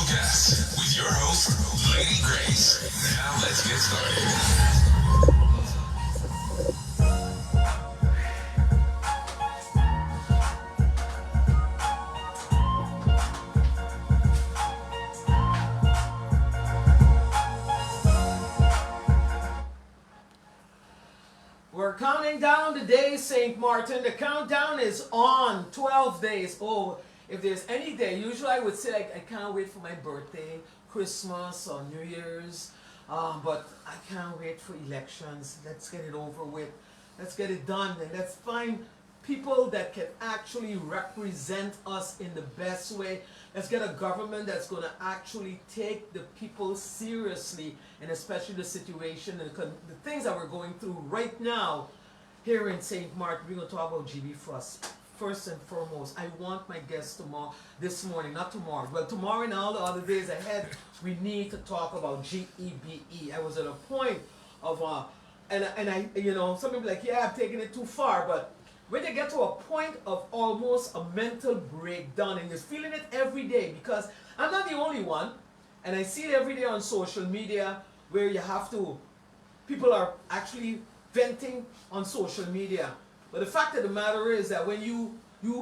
Guest with your host, Lady Grace. Now let's get started. We're counting down the days, St. Martin. The countdown is on. 12 days. Oh, if there's any day, usually I would say I can't wait for my birthday, Christmas, or New Year's. But I can't wait for elections. Let's get it over with. Let's get it done. And let's find people that can actually represent us in the best way. Let's get a government that's going to actually take the people seriously, and especially the situation and the things that we're going through right now here in St. Martin. We're going to talk about GB first. First and foremost, I want my guests this morning, not tomorrow, but tomorrow and all the other days ahead, we need to talk about GEBE. I was at a point of, and I, some people are like, yeah, I'm taking it too far, but when you get to a point of almost a mental breakdown and you're feeling it every day, because I'm not the only one, and I see it every day on social media where people are actually venting on social media. But the fact of the matter is that when you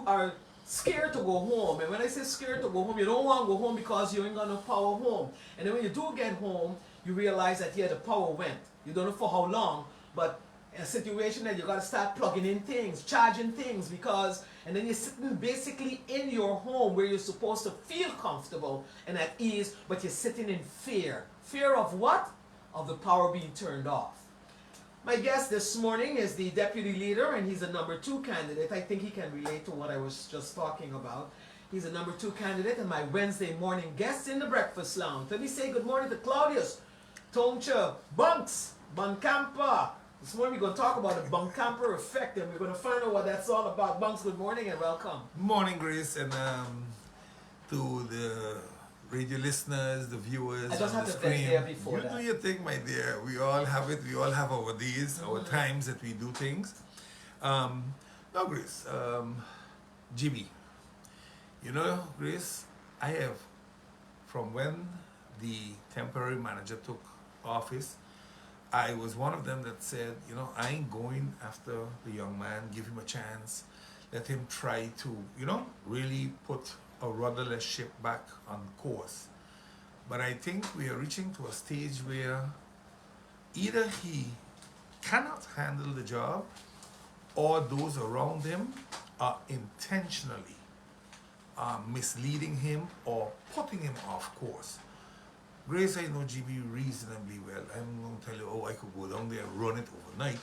are scared to go home, and when I say scared to go home, you don't want to go home because you ain't got no power home. And then when you do get home, you realize that, yeah, the power went. You don't know for how long, but a situation that you got to start plugging in things, charging things, and then you're sitting basically in your home where you're supposed to feel comfortable and at ease, but you're sitting in fear. Fear of what? Of the power being turned off. My guest this morning is the deputy leader, and he's a number 2 candidate. I think he can relate to what I was just talking about. He's a number 2 candidate and my Wednesday morning guest in the breakfast lounge. Let me say good morning to Claudius, Tongcha, Buncamper. This morning we're going to talk about the Buncamper effect, and we're going to find out what that's all about. Bunks, good morning and welcome. Morning, Grace, and to the radio listeners, the viewers I just on have the to screen. vent there before You that. do your thing, my dear. We all have it. We all have our days, our times that we do things. Now, Grace, GB. You know, Grace, I have, from when the temporary manager took office, I was one of them that said, I ain't going after the young man, give him a chance, let him try to, really put a rudderless ship back on course. But I think we are reaching to a stage where either he cannot handle the job or those around him are intentionally misleading him or putting him off course. Grace, I know GB reasonably well. I'm going to tell you, I could go down there and run it overnight.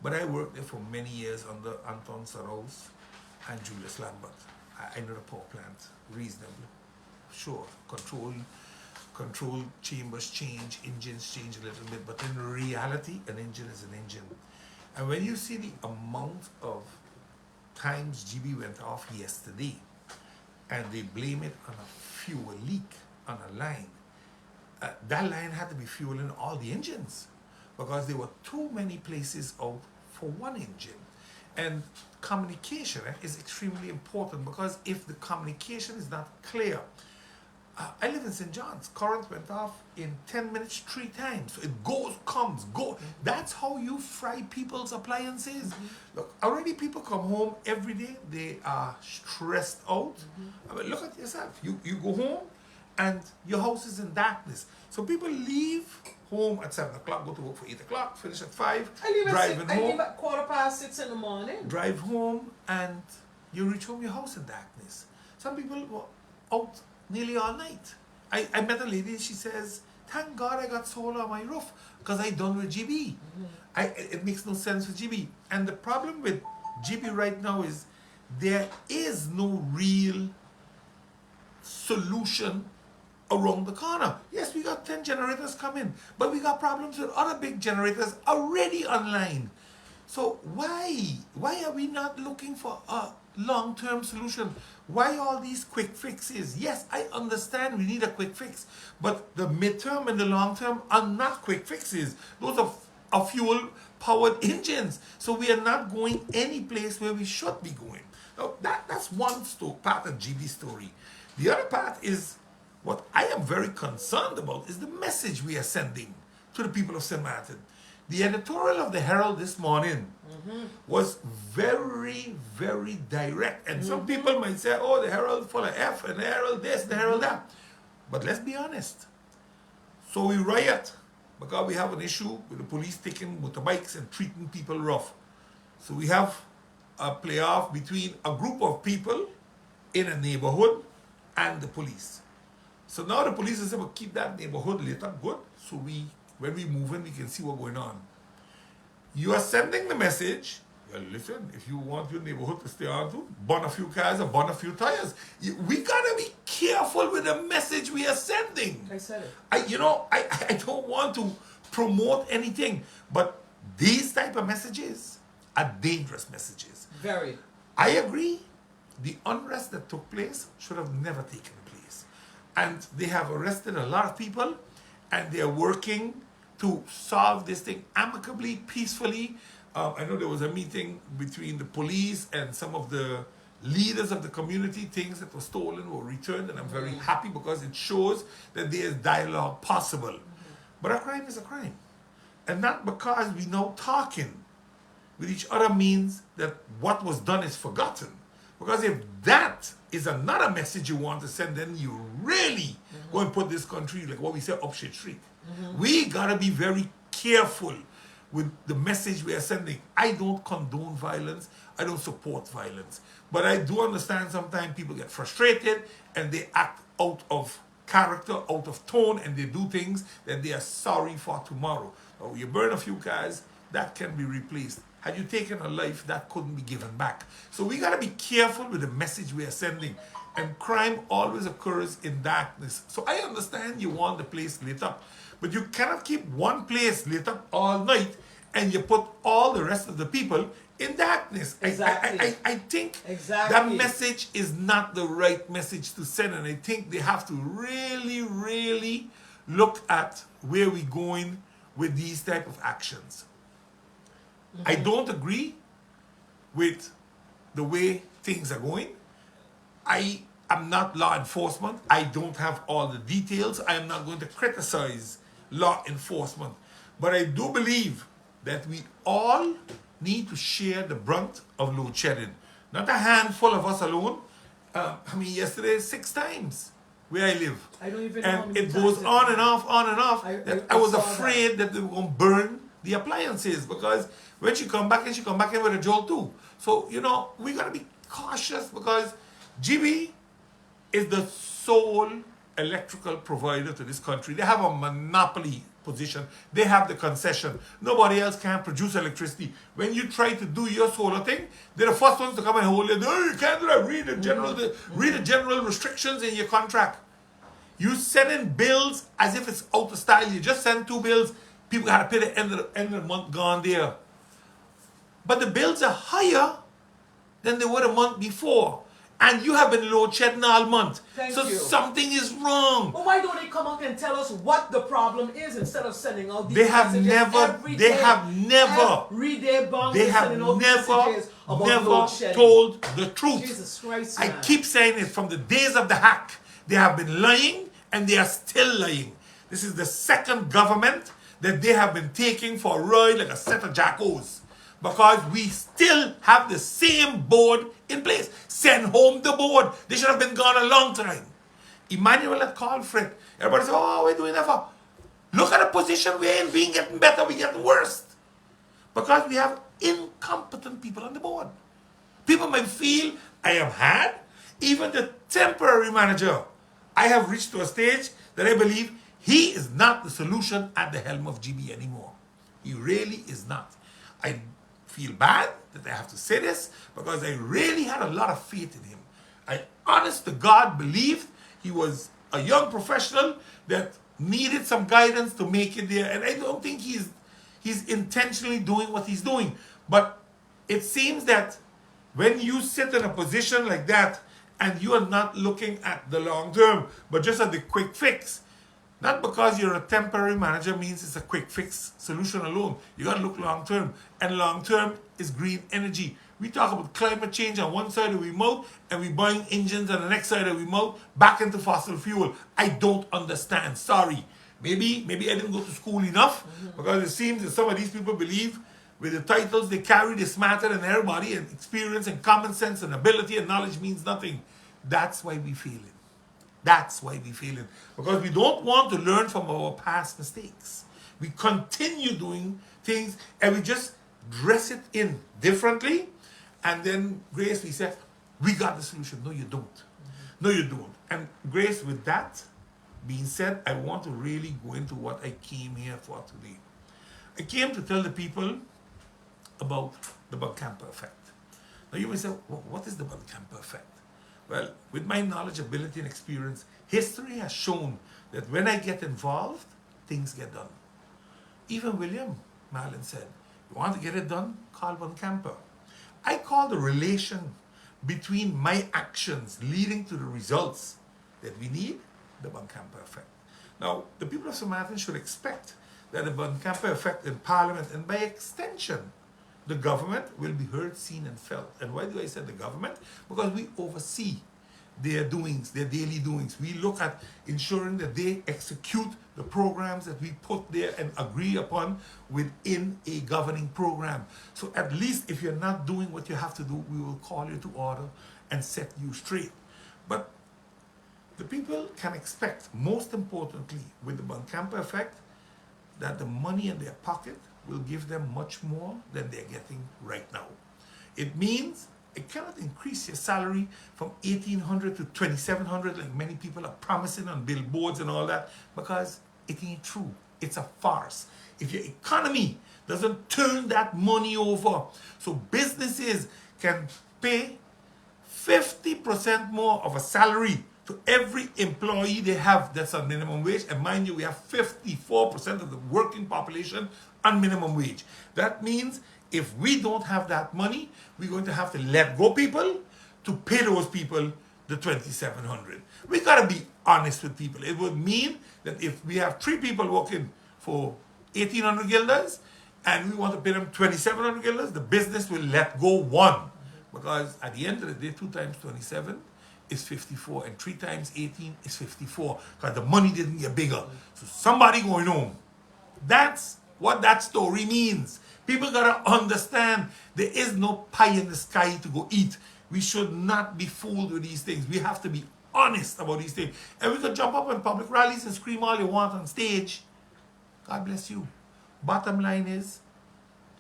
But I worked there for many years under Anton Saros and Julius Lambert. I know the power plant reasonably. Sure, control chambers change, engines change a little bit, but in reality, an engine is an engine. And when you see the amount of times GB went off yesterday, and they blame it on a fuel leak on a line, that line had to be fueling all the engines because there were too many places out for one engine. And communication is extremely important, because if the communication is not clear, I live in St. John's, current went off in 10 minutes 3 times. So it goes, comes, go. That's how you fry people's appliances. Look, already people come home every day, they are stressed out. I mean, look at yourself. You go home, and your house is in darkness. So people leave home at 7 o'clock, go to work for 8 o'clock, finish at 5, I leave home, at 6:15 in the morning. drive home, and you reach home, your house in darkness. Some people were out nearly all night. I met a lady, she says, thank God I got solar on my roof because I done with GB. It makes no sense with GB. And the problem with GB right now is there is no real solution around the corner. Yes, we got 10 generators coming, but we got problems with other big generators already online. So why are we not looking for a long-term solution? Why all these quick fixes? Yes, I understand we need a quick fix, but the midterm and the long term are not quick fixes. Those are fuel-powered engines. So we are not going any place where we should be going. Now, that's one part of GB's story. The other part is What I am very concerned about is the message we are sending to the people of St. Martin. The editorial of the Herald this morning was very, very direct. And some people might say, oh, the Herald full of F, and the Herald this, the Herald that. But let's be honest. So we riot because we have an issue with the police taking motorbikes and treating people rough. So we have a playoff between a group of people in a neighborhood and the police. So now the police is able to keep that neighborhood lit up good. So when we move in, we can see what's going on. You are sending the message, well, listen, if you want your neighborhood to stay on to, burn a few cars or burn a few tires. We gotta be careful with the message we are sending. I said it. I don't want to promote anything, but these type of messages are dangerous messages. Very. I agree. The unrest that took place should have never taken place. And they have arrested a lot of people, and they are working to solve this thing amicably, peacefully. I know there was a meeting between the police and some of the leaders of the community. Things that were stolen were returned, and I'm very happy because it shows that there is dialogue possible. But a crime is a crime. And not because we know talking with each other means that what was done is forgotten. Because if that is another message you want to send, then you really go and put this country, like what we say, up shit street. We gotta be very careful with the message we are sending. I don't condone violence. I don't support violence. But I do understand sometimes people get frustrated and they act out of character, out of tone, and they do things that they are sorry for tomorrow. Or you burn a few cars, that can be replaced. Had you taken a life, that couldn't be given back. So we gotta be careful with the message we are sending. And crime always occurs in darkness. So I understand you want the place lit up, but you cannot keep one place lit up all night and you put all the rest of the people in darkness. Exactly. I think Exactly. that message is not the right message to send, and I think they have to really, really look at where we're going with these type of actions. I don't agree with the way things are going. I am not law enforcement. I don't have all the details. I am not going to criticize law enforcement. But I do believe that we all need to share the brunt of load shedding. Not a handful of us alone. Yesterday 6 times where I live. I don't even know how And many it goes times on and off, on and off. I was saw afraid that they were going to burn the appliances, because when she come back in with a jolt too. So, we got to be cautious, because GB is the sole electrical provider to this country. They have a monopoly position. They have the concession. Nobody else can produce electricity. When you try to do your solar thing, they're the first ones to come and hold you. No, you can't do that. Read the general restrictions in your contract. You send in bills as if it's out of style. You just send 2 bills. People got to pay the end of the month gone there. But the bills are higher than they were the month before. And you have been load shedding all month. Thank so you. Something is wrong. Well, why don't they come out and tell us what the problem is instead of sending out these They have messages never, every they day? have never, Every day, Bunk they is have sending out never, messages about never load shedding. told the truth. Jesus Christ, I man. keep saying it from the days of the hack. They have been lying, and they are still lying. This is the second government that they have been taking for a ride like a set of jackos. Because we still have the same board in place. Send home the board. They should have been gone a long time. Emmanuel had called for it. Everybody said, oh, we're doing that for. Look at the position we're in. We ain't getting better, we're getting worse. Because we have incompetent people on the board. People might feel I am hard. Even the temporary manager, I have reached to a stage that I believe he is not the solution at the helm of GB anymore. He really is not. I feel bad that I have to say this, because I really had a lot of faith in him. I honest to God believed he was a young professional that needed some guidance to make it there, and I don't think he's intentionally doing what he's doing. But it seems that when you sit in a position like that and you are not looking at the long term, but just at the quick fix, not because you're a temporary manager means it's a quick fix solution alone. You got to look long term. And long term is green energy. We talk about climate change on one side of we mouth, and we buying engines on the next side of we mouth back into fossil fuel. I don't understand. Sorry. Maybe I didn't go to school enough, because it seems that some of these people believe with the titles they carry, they're smarter than everybody, and experience and common sense and ability and knowledge means nothing. That's why we feel it. That's why we feel it. Because we don't want to learn from our past mistakes. We continue doing things and we just dress it in differently. And then, Grace, we say, we got the solution. No, you don't. No, you don't. And Grace, with that being said, I want to really go into what I came here for today. I came to tell the people about the Buncamper effect. Now you may say, well, what is the Buncamper effect? Well, with my knowledge, ability, and experience, history has shown that when I get involved, things get done. Even William Marlin said, you want to get it done? Call Buncamper. I call the relation between my actions leading to the results that we need the Buncamper effect. Now, the people of St. Martin should expect that the Buncamper effect in Parliament, and by extension, the government, will be heard, seen, and felt. And why do I say the government? Because we oversee their doings, their daily doings. We look at ensuring that they execute the programs that we put there and agree upon within a governing program. So at least if you're not doing what you have to do, we will call you to order and set you straight. But the people can expect, most importantly, with the Buncamper effect, that the money in their pocket will give them much more than they're getting right now. It means it cannot increase your salary from $1,800 to $2,700 like many people are promising on billboards and all that, because it ain't true. It's a farce. If your economy doesn't turn that money over, so businesses can pay 50% more of a salary to every employee they have that's on minimum wage. And mind you, we have 54% of the working population on minimum wage. That means if we don't have that money, we're going to have to let go people to pay those people the $2,700. We got to be honest with people. It would mean that if we have 3 people working for 1,800 guilders and we want to pay them 2,700 guilders, the business will let go 1. Because at the end of the day, 2 times 27 is 54, and 3 times 18 is 54, because the money didn't get bigger. So somebody going home. That's what that story means. People gotta understand there is no pie in the sky to go eat. We should not be fooled with these things. We have to be honest about these things. And we could jump up in public rallies and scream all you want on stage. God bless you. Bottom line is,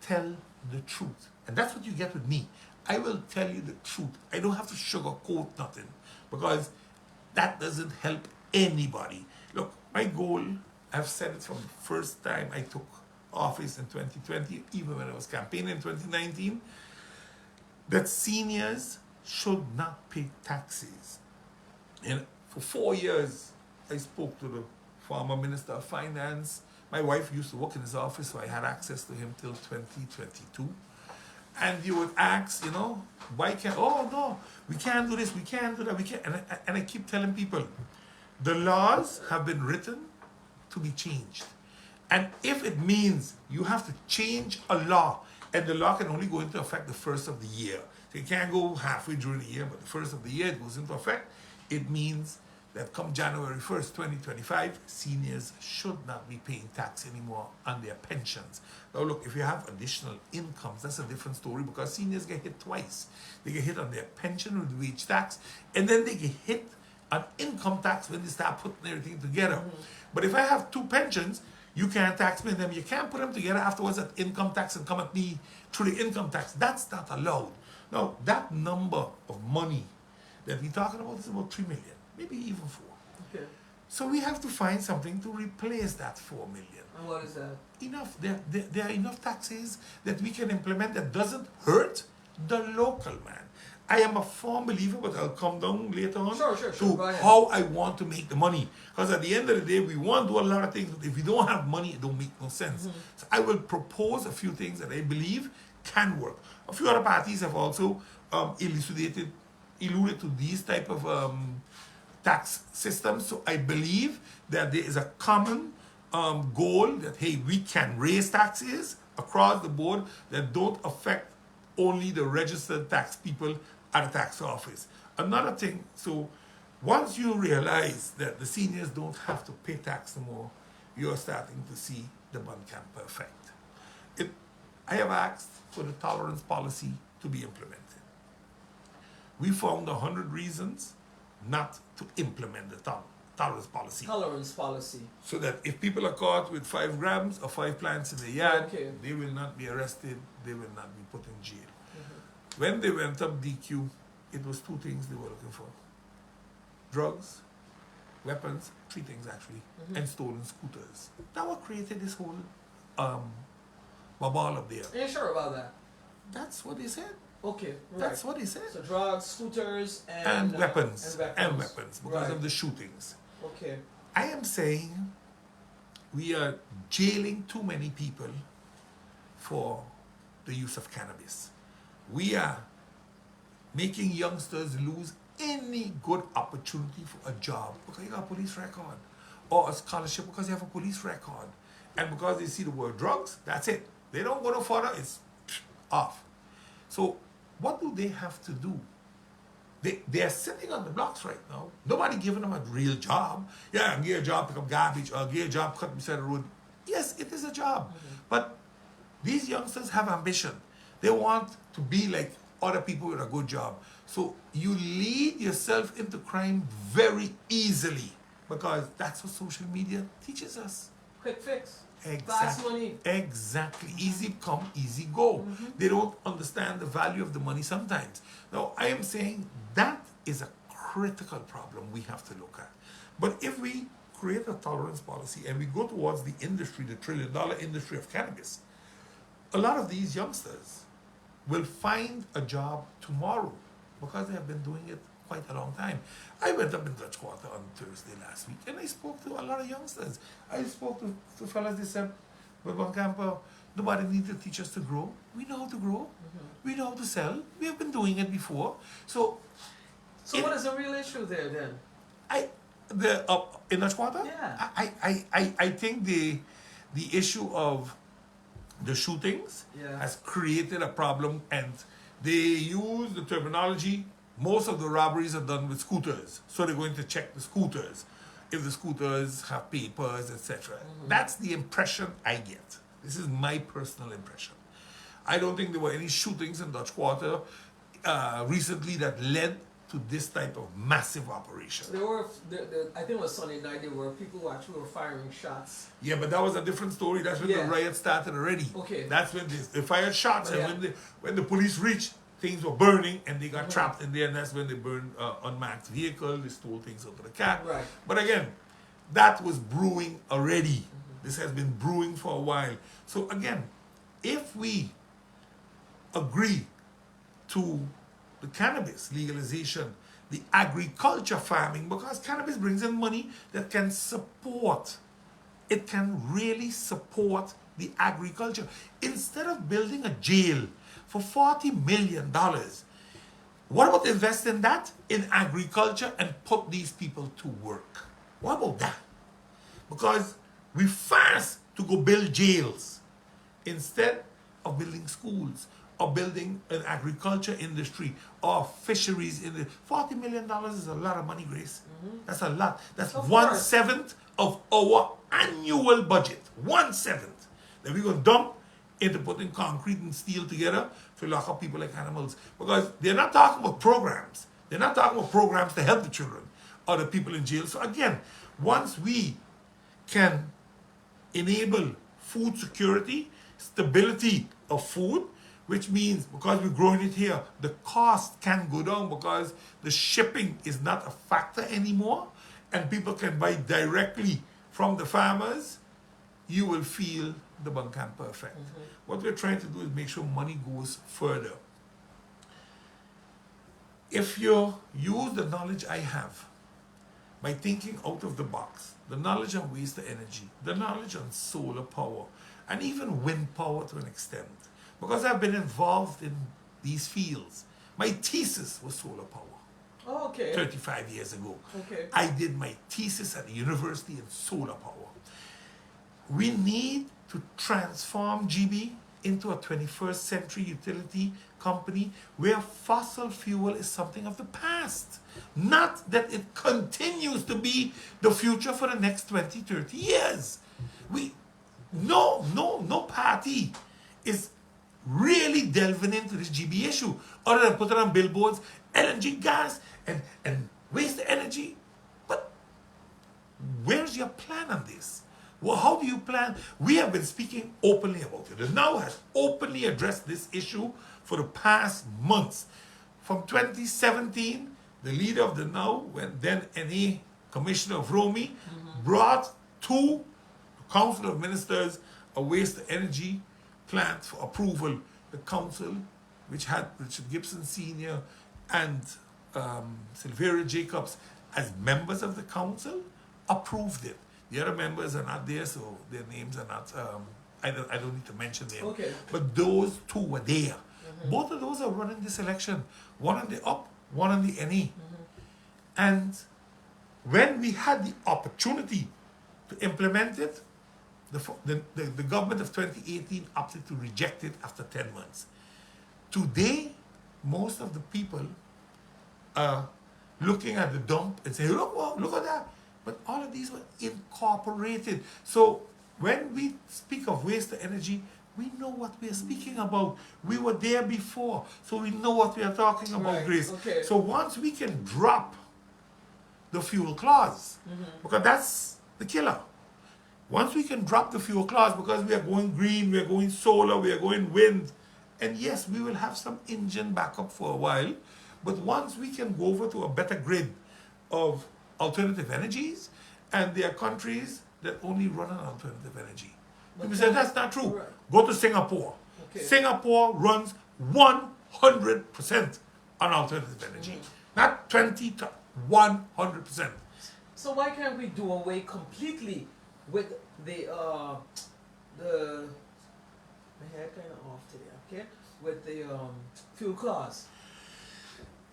tell the truth. And that's what you get with me. I will tell you the truth. I don't have to sugarcoat nothing, because that doesn't help anybody. Look, my goal, I've said it from the first time I took office in 2020, even when I was campaigning in 2019, that seniors should not pay taxes. And for 4 years, I spoke to the former Minister of Finance. My wife used to work in his office, so I had access to him till 2022. And you would ask, why can't, oh no, we can't do this, we can't do that, we can't. And I keep telling people, the laws have been written to be changed. And if it means you have to change a law, and the law can only go into effect the first of the year, so you can't go halfway during the year, but the first of the year it goes into effect, it means that come January 1st, 2025, seniors should not be paying tax anymore on their pensions. Now look, if you have additional incomes, that's a different story, because seniors get hit twice. They get hit on their pension with wage tax, and then they get hit on income tax when they start putting everything together. But if I have 2 pensions, you can't tax me them. You can't put them together afterwards at income tax and come at me through the income tax. That's not allowed. Now, that number of money that we're talking about is about 3 million, maybe even 4. Okay. So we have to find something to replace that 4 million. And what is that? Enough. There are enough taxes that we can implement that doesn't hurt the local man. I am a firm believer, but I'll come down later on Sure. to how I want to make the money. Because at the end of the day, we want to do a lot of things, but if we don't have money, it don't make no sense. So I will propose a few things that I believe can work. A few other parties have also alluded to these type of tax systems. So I believe that there is a common goal that, hey, we can raise taxes across the board that don't affect only the registered tax people at the tax office. Another thing, so once you realize that the seniors don't have to pay tax no more, you're starting to see the Buncamper effect. I have asked for the tolerance policy to be implemented. We found 100 reasons not to implement the tolerance policy. Tolerance policy. So that if people are caught with 5 grams or 5 plants in the yard, Okay. they will not be arrested, they will not be put in jail. When they went up DQ, it was 2 things they were looking for. Drugs, weapons, 3 things actually, and stolen scooters. That what created this whole bubble up there. Are you sure about that? That's what they said. Okay, right. That's what he said. So drugs, scooters, And weapons. and weapons. Because Right. of the shootings. Okay. I am saying we are jailing too many people for the use of cannabis. We are making youngsters lose any good opportunity for a job because you got a police record, or a scholarship because you have a police record. And because they see the word drugs, that's it. They don't go no further, it's off. So what do they have to do? They are sitting on the blocks right now. Nobody giving them a real job. Yeah, give a job, pick up garbage, or give a job, cut beside the road. Yes, it is a job. But these youngsters have ambition. They want to be like other people with a good job. So you lead yourself into crime very easily because that's what social media teaches us. Quick fix. Fast Exactly. money. Exactly. Easy come, easy go. They don't understand the value of the money sometimes. Now, I am saying that is a critical problem we have to look at. But if we create a tolerance policy and we go towards the industry, the $1 trillion industry of cannabis, a lot of these youngsters will find a job tomorrow because they have been doing it quite a long time. I went up in Dutch Quarter on Thursday last week and I spoke to a lot of youngsters. I spoke to fellas, they said, but Buncamper, nobody needs to teach us to grow. We know how to grow. We know how to sell. We have been doing it before. So what is the real issue there then? In Dutch Quarter? Yeah. I think the issue of the shootings Yeah. has created a problem, and they use the terminology. Most of the robberies are done with scooters, so they're going to check the scooters if the scooters have papers, etc. That's the impression I get. This is my personal impression. I don't think there were any shootings in Dutch Quarter recently that led to this type of massive operation. There were, I think it was Sunday night, there were people who actually were firing shots. Yeah, but that was a different story. That's when the Yeah. riot started already. Okay. That's when they fired shots, Yeah. and when the police reached, things were burning, and they got trapped in there, and that's when they burned unmarked vehicle. They stole things out of the car. Right. But again, that was brewing already. This has been brewing for a while. So again, if we agree to the cannabis legalization, the agriculture farming, because cannabis brings in money that can support, it can really support the agriculture. Instead of building a jail for $40 million, what about investing that in agriculture and put these people to work? What about that? Because we fast to go build jails instead of building schools or building an agriculture industry or fisheries in the $40 million is a lot of money, Grace. That's a lot. That's Of 1/7 of our annual budget. 1/7 that we're going to dump into putting concrete and steel together to lock up people like animals. Because they're not talking about programs. They're not talking about programs to help the children or the people in jail. So again, once we can enable food security, stability of food, which means because we're growing it here, the cost can go down because the shipping is not a factor anymore and people can buy directly from the farmers, you will feel the Buncamper effect. What we're trying to do is make sure money goes further. If you use the knowledge I have by thinking out of the box, the knowledge on waste to energy, the knowledge on solar power, and even wind power to an extent, because I've been involved in these fields. My thesis was solar power. Oh, okay. 35 years ago. Okay. I did my thesis at the university in solar power. We need to transform GB into a 21st century utility company where fossil fuel is something of the past. Not that it continues to be the future for the next 20, 30 years. No party is really delving into this GB issue other than putting on billboards, LNG gas and waste energy. But where's your plan on this? Well, how do you plan? We have been speaking openly about it. The Now has openly addressed this issue for the past months. From 2017, the leader of the Now, when then NA Commissioner of Romy, brought to the Council of Ministers a waste energy plant for approval. The council, which had Richard Gibson Sr. and Sylvia Jacobs as members of the council, approved it. The other members are not there, so their names are not, I don't need to mention them. Okay. But those two were there. Both of those are running this election. One on the up, one on the NE. And when we had the opportunity to implement it, the government of 2018 opted to reject it after 10 months. Today, most of the people are looking at the dump and saying, look at that. But all of these were incorporated. So when we speak of waste to energy, we know what we are speaking about. We were there before, so we know what we are talking about, Right, Grace. okay. So once we can drop the fuel clause, because that's the killer. Once we can drop the fuel clause, because we are going green, we are going solar, we are going wind, and yes, we will have some engine backup for a while, but once we can go over to a better grid of alternative energies, and there are countries that only run on alternative energy. People say that's not true. Right. Go to Singapore. Okay. Singapore runs 100% on alternative energy. Not 20 to 100%. So why can't we do away completely with the my hair kind of off today, okay? With the fuel clause.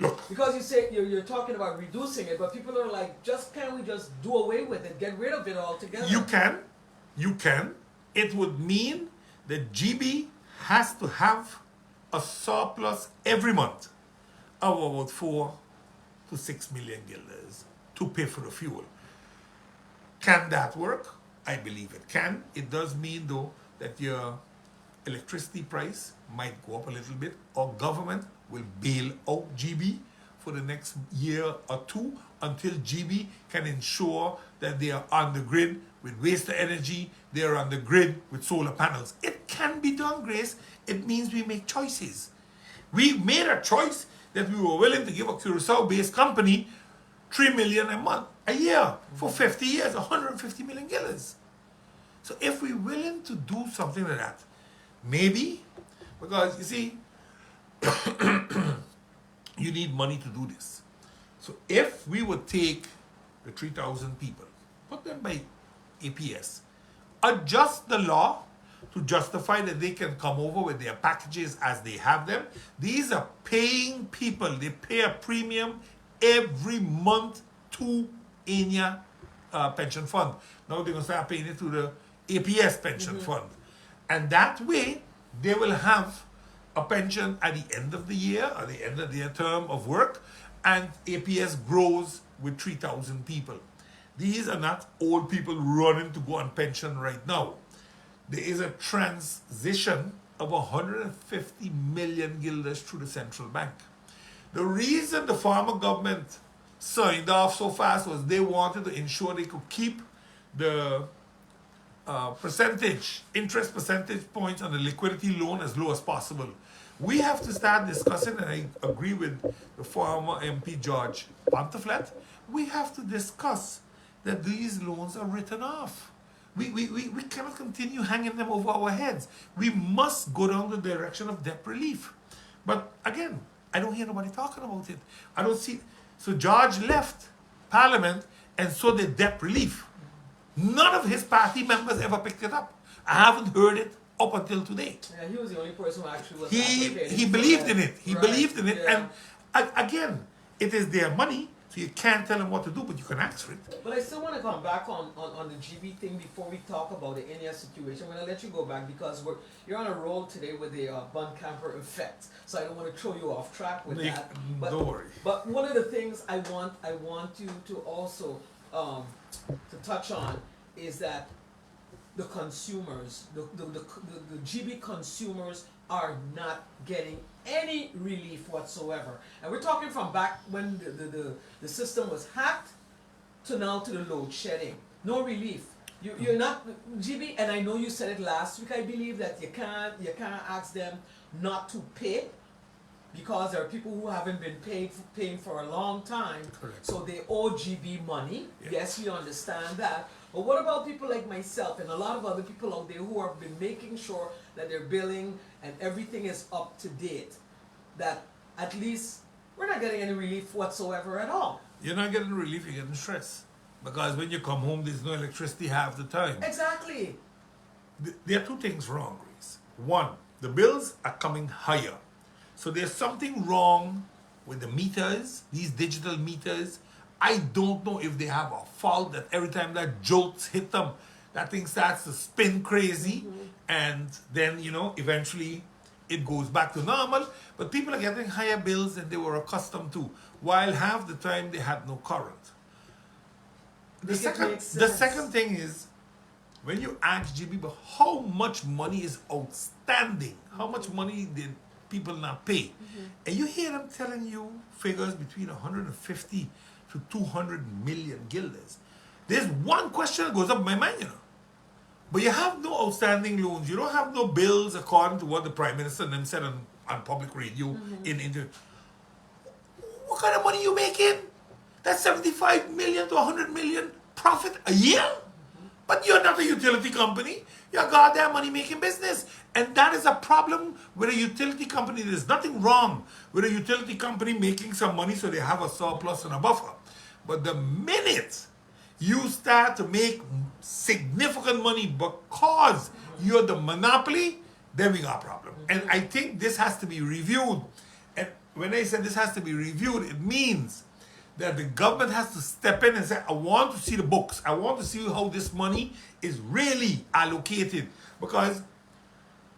Look, Because you say you're talking about reducing it, but people are like, can't we just do away with it, get rid of it altogether? you can. It would mean that GB has to have a surplus every month of about 4 to 6 million guilders to pay for the fuel. Can that work? I believe it can. It does mean though that your electricity price might go up a little bit, or government will bail out GB for the next year or two until GB can ensure that they are on the grid with waste to energy, they are on the grid with solar panels. It can be done, Grace. It means we make choices. We made a choice that we were willing to give a Curacao-based company 3 million a year for 50 years, 150 million guilders. So if we're willing to do something like that, maybe, because you see, you need money to do this. So if we would take the 3,000 people, put them by APS, adjust the law to justify that they can come over with their packages as they have them. These are paying people. They pay a premium every month to Enya pension fund. Now they're going to start paying it to the APS pension fund. And that way, they will have a pension at the end of the year, or the end of their term of work, and APS grows with 3,000 people. These are not old people running to go on pension right now. There is a transition of 150 million guilders through the central bank. The reason the former government signed off so fast was they wanted to ensure they could keep the interest percentage points on the liquidity loan as low as possible. We have to start discussing, and I agree with the former MP George Ponteflet, we have to discuss that these loans are written off. We cannot continue hanging them over our heads. We must go down the direction of debt relief. But again, I don't hear nobody talking about it. I don't see. So George left Parliament, and so did debt relief. None of his party members ever picked it up. I haven't heard it up until today. Yeah, he was the only person who actually was He believed in it. He believed in it. Yeah. And again, it is their money, so So you can't tell them what to do, but you can ask for it. But I still want to come back on the GB thing before we talk about the India situation. I'm going to let you go back because you're on a roll today with the Buncamper effect. So I don't want to throw you off track with that. But, don't worry. But one of the things I want you to also to touch on is that the consumers, the GB consumers are not getting any relief whatsoever. And we're talking from back when the system was hacked to now to the load shedding. No relief. You're not GB, and I know you said it last week. I believe that you can't ask them not to pay because there are people who haven't been paying for a long time. Correct. So they owe GB money. Yeah. Yes, we understand that. But what about people like myself and a lot of other people out there who have been making sure that their billing and everything is up to date? That at least we're not getting any relief whatsoever at all. You're not getting relief, you're getting stress. Because when you come home, there's no electricity half the time. Exactly. There are two things wrong, Grace. One, the bills are coming higher. So there's something wrong with the meters, these digital meters. I don't know if they have a fault that every time that jolts hit them, that thing starts to spin crazy. And then, eventually it goes back to normal. But people are getting higher bills than they were accustomed to, while half the time they had no current. The second thing is, when you ask GB, but how much money is outstanding? How much money did people not pay? And you hear them telling you figures between 150 to 200 million guilders. There's one question that goes up in my mind, But you have no outstanding loans. You don't have no bills according to what the Prime Minister and them said on public radio in interview. What kind of money you making? That's 75 million to 100 million profit a year? But you're not a utility company. You're a goddamn money-making business. And that is a problem with a utility company. There's nothing wrong with a utility company making some money so they have a surplus and a buffer. But the minute you start to make significant money because you're the monopoly, then we got a problem. And I think this has to be reviewed. And when I say this has to be reviewed, it means that the government has to step in and say, I want to see the books. I want to see how this money is really allocated. Because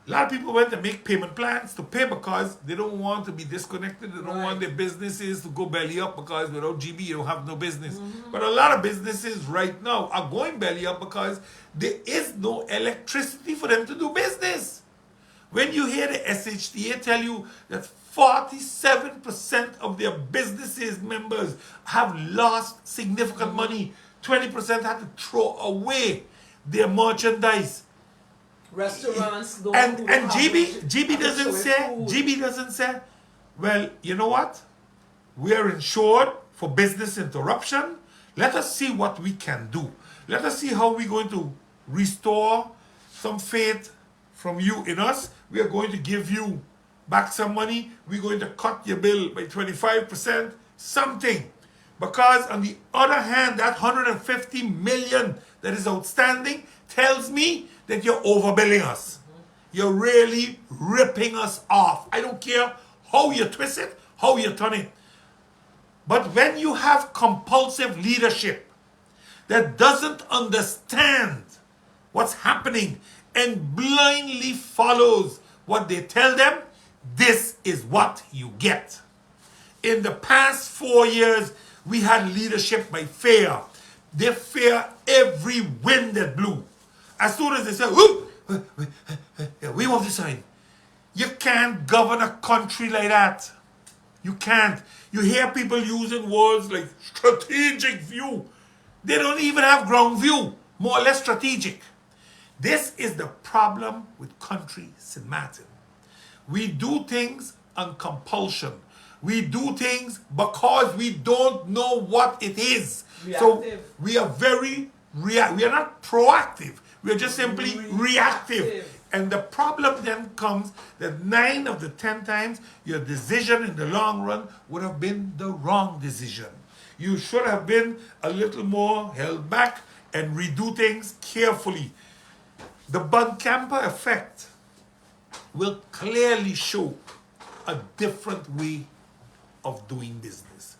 a lot of people went to make payment plans to pay because they don't want to be disconnected. They don't want their businesses to go belly up because without GB you don't have no business. But a lot of businesses right now are going belly up because there is no electricity for them to do business. When you hear the SHTA tell you that 47% of their businesses members have lost significant money, 20% had to throw away their merchandise. Restaurants don't And GB doesn't say, well, you know what? We are insured for business interruption. Let us see what we can do. Let us see how we're going to restore some faith from you in us. We are going to give you back some money. We're going to cut your bill by 25%, something. Because on the other hand, that 150 million that is outstanding tells me that you're overbilling us. You're really ripping us off. I don't care how you twist it, how you turn it. But when you have compulsive leadership that doesn't understand what's happening and blindly follows what they tell them, this is what you get. In the past 4 years, we had leadership by fear. They fear every wind that blew. As soon as they say, we want to sign. You can't govern a country like that. You can't. You hear people using words like strategic view. They don't even have ground view, more or less strategic. This is the problem with country St. Martin. We do things on compulsion. We do things because we don't know what it is. Reactive. So we are we are not proactive. We are just simply reactive. And the problem then comes that 9 of the 10 times your decision in the long run would have been the wrong decision. You should have been a little more held back and redo things carefully. The Buncamper effect will clearly show a different way of doing business.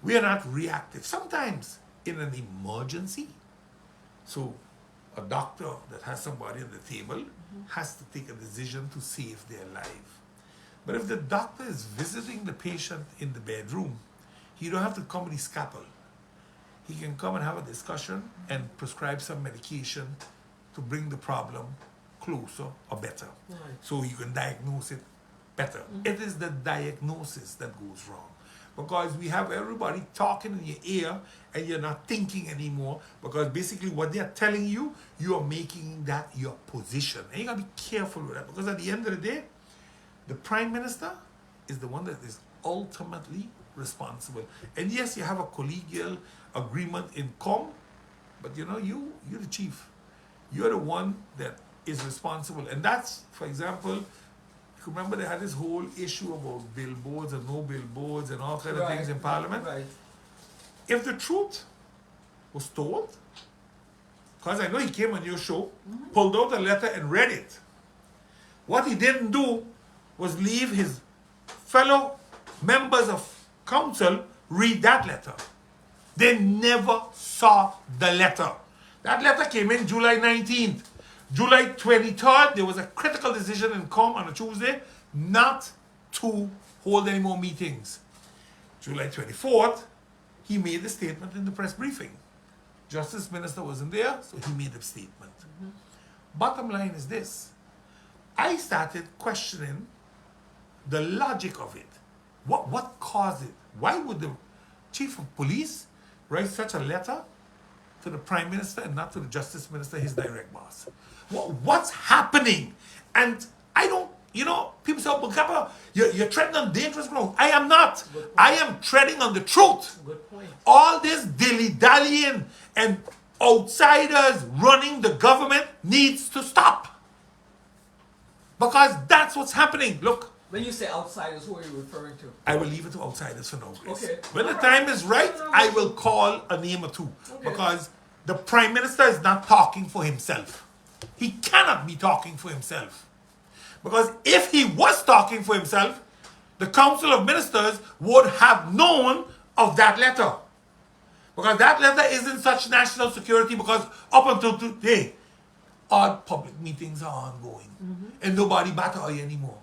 We are not reactive. Sometimes in an emergency, so a doctor that has somebody on the table has to take a decision to save their life. But if the doctor is visiting the patient in the bedroom, he don't have to come with his scalpel. He can come and have a discussion and prescribe some medication to bring the problem closer or better. Right. So you can diagnose it better. It is the diagnosis that goes wrong. Because we have everybody talking in your ear and you're not thinking anymore, because basically what they're telling you, you are making that your position. And you gotta be careful with that, because at the end of the day, the Prime Minister is the one that is ultimately responsible. And yes, you have a collegial agreement in COM, but you know, you're the chief. You're the one that is responsible. And that's, for example, remember they had this whole issue about billboards and no billboards and all kinds of things in Parliament. Right. If the truth was told, because I know he came on your show, pulled out a letter and read it. What he didn't do was leave his fellow members of council read that letter. They never saw the letter. That letter came in July 19th. July 23rd, there was a critical decision in COM on a Tuesday not to hold any more meetings. July 24th, he made the statement in the press briefing. Justice Minister wasn't there, so he made the statement. Bottom line is this. I started questioning the logic of it. What caused it? Why would the chief of police write such a letter to the Prime Minister and not to the Justice Minister, his direct boss? What's happening? And I don't, you know, people say, oh, Buncamper, you're treading on dangerous ground. I am not. I am treading on the truth. Good point. All this dilly-dallying and outsiders running the government needs to stop. Because that's what's happening. Look, When you say outsiders, who are you referring to? I will leave it to outsiders for now, Grace. Okay. When the time is right, I will call a name or two. Okay. Because the Prime Minister is not talking for himself. He cannot be talking for himself. Because if he was talking for himself, the Council of Ministers would have known of that letter. Because that letter isn't such national security, because up until today, all public meetings are ongoing. And nobody batter you anymore.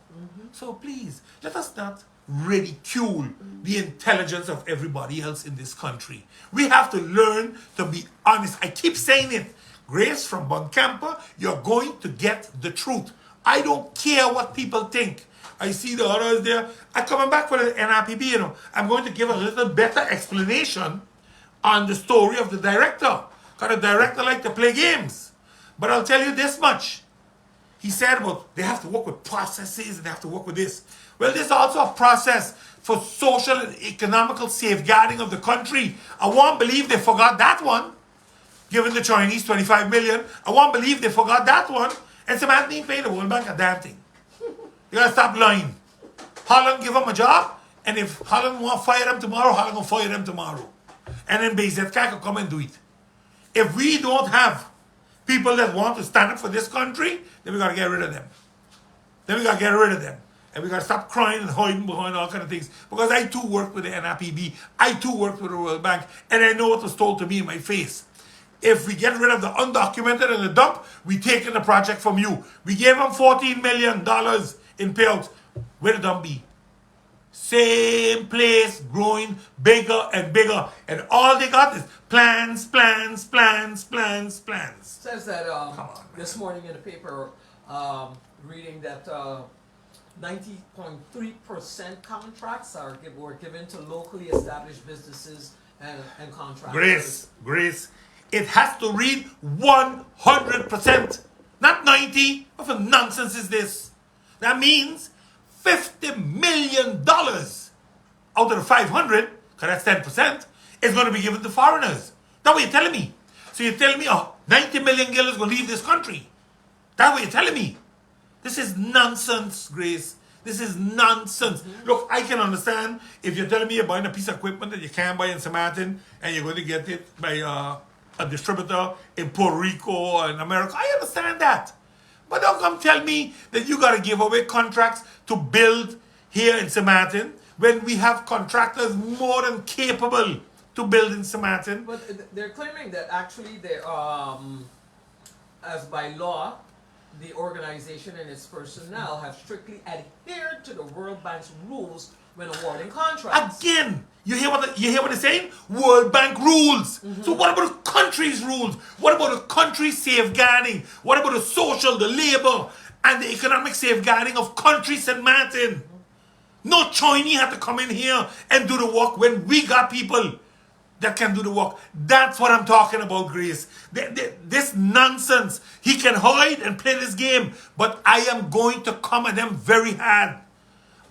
So please, let us not ridicule the intelligence of everybody else in this country. We have to learn to be honest. I keep saying it. Grace from Buncamper, you're going to get the truth. I don't care what people think. I see the others there. I'm coming back for the NRPP, you know. I'm going to give a little better explanation on the story of the director. Because the director likes to play games. But I'll tell you this much. He said, well, they have to work with processes and they have to work with this. Well, there's also a process for social and economical safeguarding of the country. I won't believe they forgot that one. Giving the Chinese 25 million. I won't believe they forgot that one. And some man ain't paying the World Bank a damn thing. You gotta stop lying. Holland give them a job, and if Holland want to fire them tomorrow, Holland gonna fire them tomorrow. And then BZK can come and do it. If we don't have people that want to stand up for this country, then we gotta get rid of them. Then we gotta get rid of them. And we gotta stop crying and hiding behind all kind of things. Because I too worked with the NRPB. I too worked with the World Bank. And I know what was told to me in my face. If we get rid of the undocumented and the dump, we taking the project from you. We gave them $14 million in payouts. Where did the dump be? Same place, growing bigger and bigger. And all they got is plans, plans, plans, plans, plans. Says that Come on, this morning in the paper, reading that 90.3% contracts were given to locally established businesses and contractors. Grace, it has to read 100%, not 90. What for nonsense is this? That means $50 million out of the 500, because that's 10%, is going to be given to foreigners. That's what you're telling me. So you're telling me 90 million girls is going to leave this country. That's what you're telling me. This is nonsense, Grace. This is nonsense. Look, I can understand if you're telling me you're buying a piece of equipment that you can't buy in St. Martin and you're going to get it by a distributor in Puerto Rico and America. I understand that. But don't come tell me that you got to give away contracts to build here in St. Martin when we have contractors more than capable to build in St. Martin? But they're claiming that actually they as by law, the organization and its personnel have strictly adhered to the World Bank's rules when awarding contracts. Again, you hear what they're saying? World Bank rules. So what about the country's rules? What about the country's safeguarding? What about the social, the labor, and the economic safeguarding of country St. Martin? No Chinese had to come in here and do the work when we got people that can do the work. That's what I'm talking about, Grace. This nonsense. He can hide and play this game, but I am going to come at them very hard.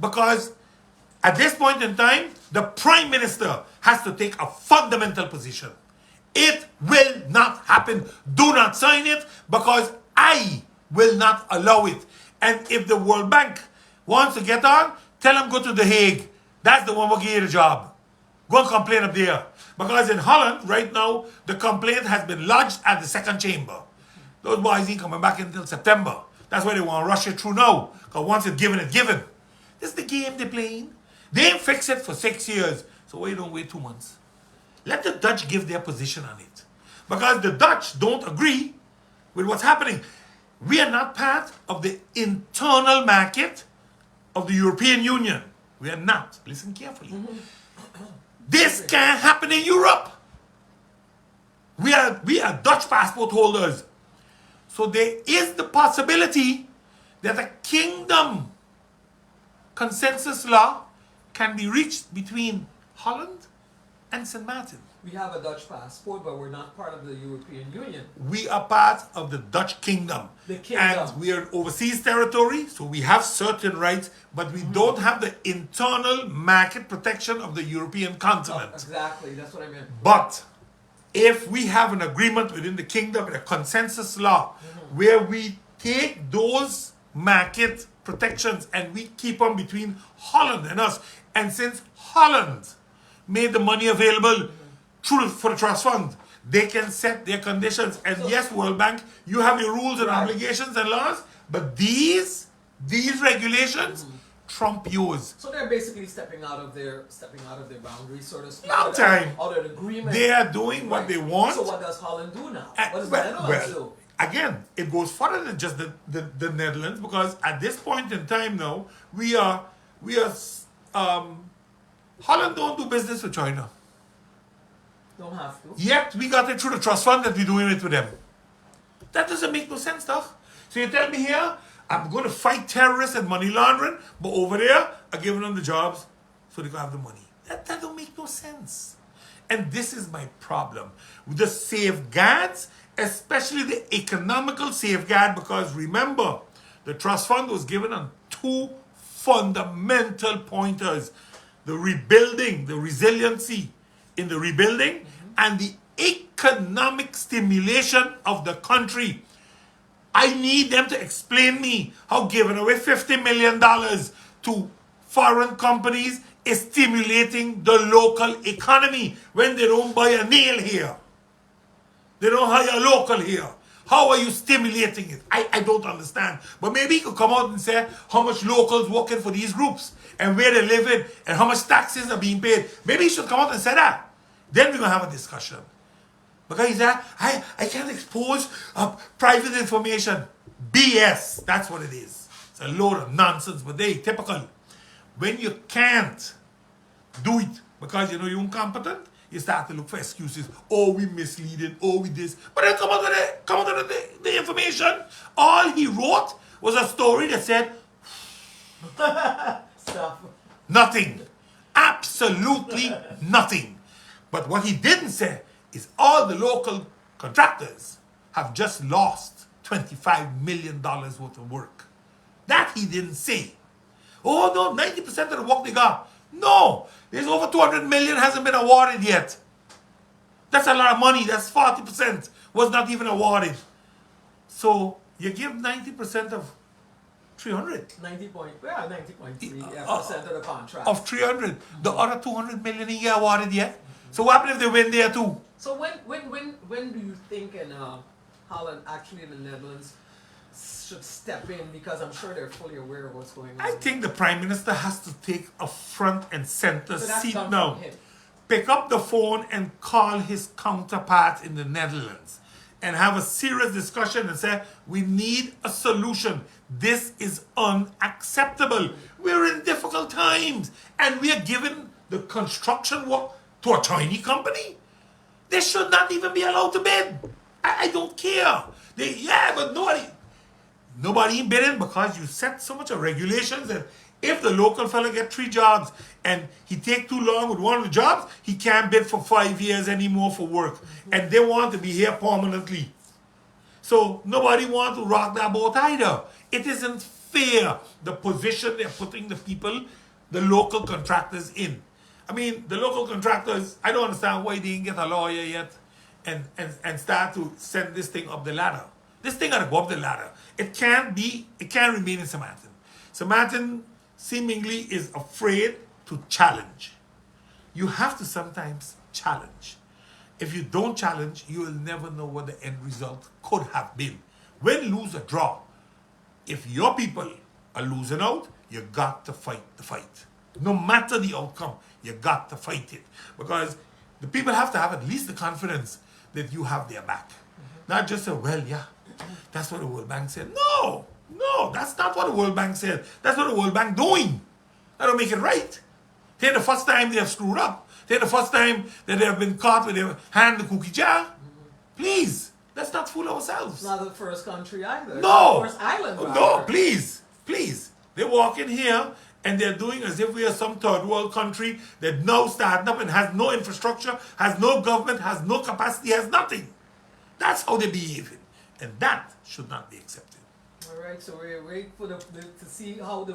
Because at this point in time, the Prime Minister has to take a fundamental position. It will not happen. Do not sign it, because I will not allow it. And if the World Bank wants to get on, tell them go to The Hague. That's the one who give you the job. Go and complain up there. Because in Holland, right now, the complaint has been lodged at the second chamber. Those boys ain't coming back until September. That's why they want to rush it through now. Because once it's given, it's given. This is the game they're playing. They ain't fix it for 6 years. So why you don't wait 2 months? Let the Dutch give their position on it. Because the Dutch don't agree with what's happening. We are not part of the internal market of the European Union. We are not. Listen carefully. This can't happen in Europe. We are Dutch passport holders. So there is the possibility that a kingdom consensus law can be reached between Holland and St. Martin. We have a Dutch passport, but we're not part of the European Union. We are part of the Dutch kingdom. The kingdom. And we are overseas territory, so we have certain rights, but we don't have the internal market protection of the European continent. Oh, exactly, that's what I meant. But if we have an agreement within the kingdom, a consensus law, where we take those market protections and we keep them between Holland and us, and since Holland made the money available for the trust fund, they can set their conditions. And so, yes, World Bank, you have your rules and obligations and laws, but these regulations trump yours. So they're basically stepping out of their boundaries, sort of. Long time. Out of the agreement. They are doing what they want. So what does Holland do now? What does the Netherlands do? Again, it goes further than just the Netherlands, because at this point in time now, we are Holland don't do business with China. Don't have to. Yet we got it through the trust fund that we're doing it with them. That doesn't make no sense, though. So you tell me here, I'm going to fight terrorists and money laundering, but over there, I'm giving them the jobs so they can have the money. That don't make no sense. And this is my problem. With the safeguards, especially the economical safeguard, because remember, the trust fund was given on 2 fundamental pointers. The rebuilding, the resiliency in the rebuilding, and the economic stimulation of the country. I need them to explain me how giving away $50 million to foreign companies is stimulating the local economy when they don't buy a nail here. They don't hire a local here. How are you stimulating it? I don't understand. But maybe he could come out and say how much locals working for these groups and where they live in and how much taxes are being paid. Maybe he should come out and say that. Then we're going to have a discussion. Because he said, I can't expose private information. BS. That's what it is. It's a load of nonsense, but they typical. When you can't do it because you know you're incompetent, you start to look for excuses. Oh, we misleading. Oh, we this. But then come out with the information. All he wrote was a story that said Stuff. nothing. Absolutely nothing. But what he didn't say is all the local contractors have just lost $25 million worth of work. That he didn't say. Oh no, 90% of the work they got. No, there's over 200 million hasn't been awarded yet. That's a lot of money. That's 40% was not even awarded. So you give 90% of 300. 90.3% of the contract. Of 300. The other 200 million ain't get awarded yet. So what happens if they win there too? So when do you think in Holland, actually in the Netherlands, should step in because I'm sure they're fully aware of what's going on. I think the Prime Minister has to take a front and center So that's seat done now. from him. Pick up the phone and call his counterpart in the Netherlands and have a serious discussion and say, we need a solution. This is unacceptable. We're in difficult times and we are giving the construction work to a Chinese company. They should not even be allowed to bid. I don't care. But nobody bidding because you set so much of regulations that if the local fella get 3 jobs and he take too long with one of the jobs, he can't bid for 5 years anymore for work. And they want to be here permanently. So nobody want to rock that boat either. It isn't fair, the position they're putting the people, the local contractors in. I mean, the local contractors, I don't understand why they didn't get a lawyer yet and start to send this thing up the ladder. This thing gotta go up the ladder. It can't remain in Samantha. Samantha seemingly is afraid to challenge. You have to sometimes challenge. If you don't challenge, you will never know what the end result could have been. Win, lose, or draw. If your people are losing out, you got to fight the fight. No matter the outcome, you got to fight it. Because the people have to have at least the confidence that you have their back. Not just say, well, yeah, that's what the World Bank said. No, that's not what the World Bank said. That's what the World Bank doing. That don't make it right. They the first time they have screwed up. They the first time that they have been caught with their hand in the cookie jar. Please, let's not fool ourselves. It's not the first country either. No. It's the first island. No, please. They walk in here and they're doing as if we are some third world country that now starting up and has no infrastructure, has no government, has no capacity, has nothing. That's how they behave. And that should not be accepted. All right, so we're waiting for to see how the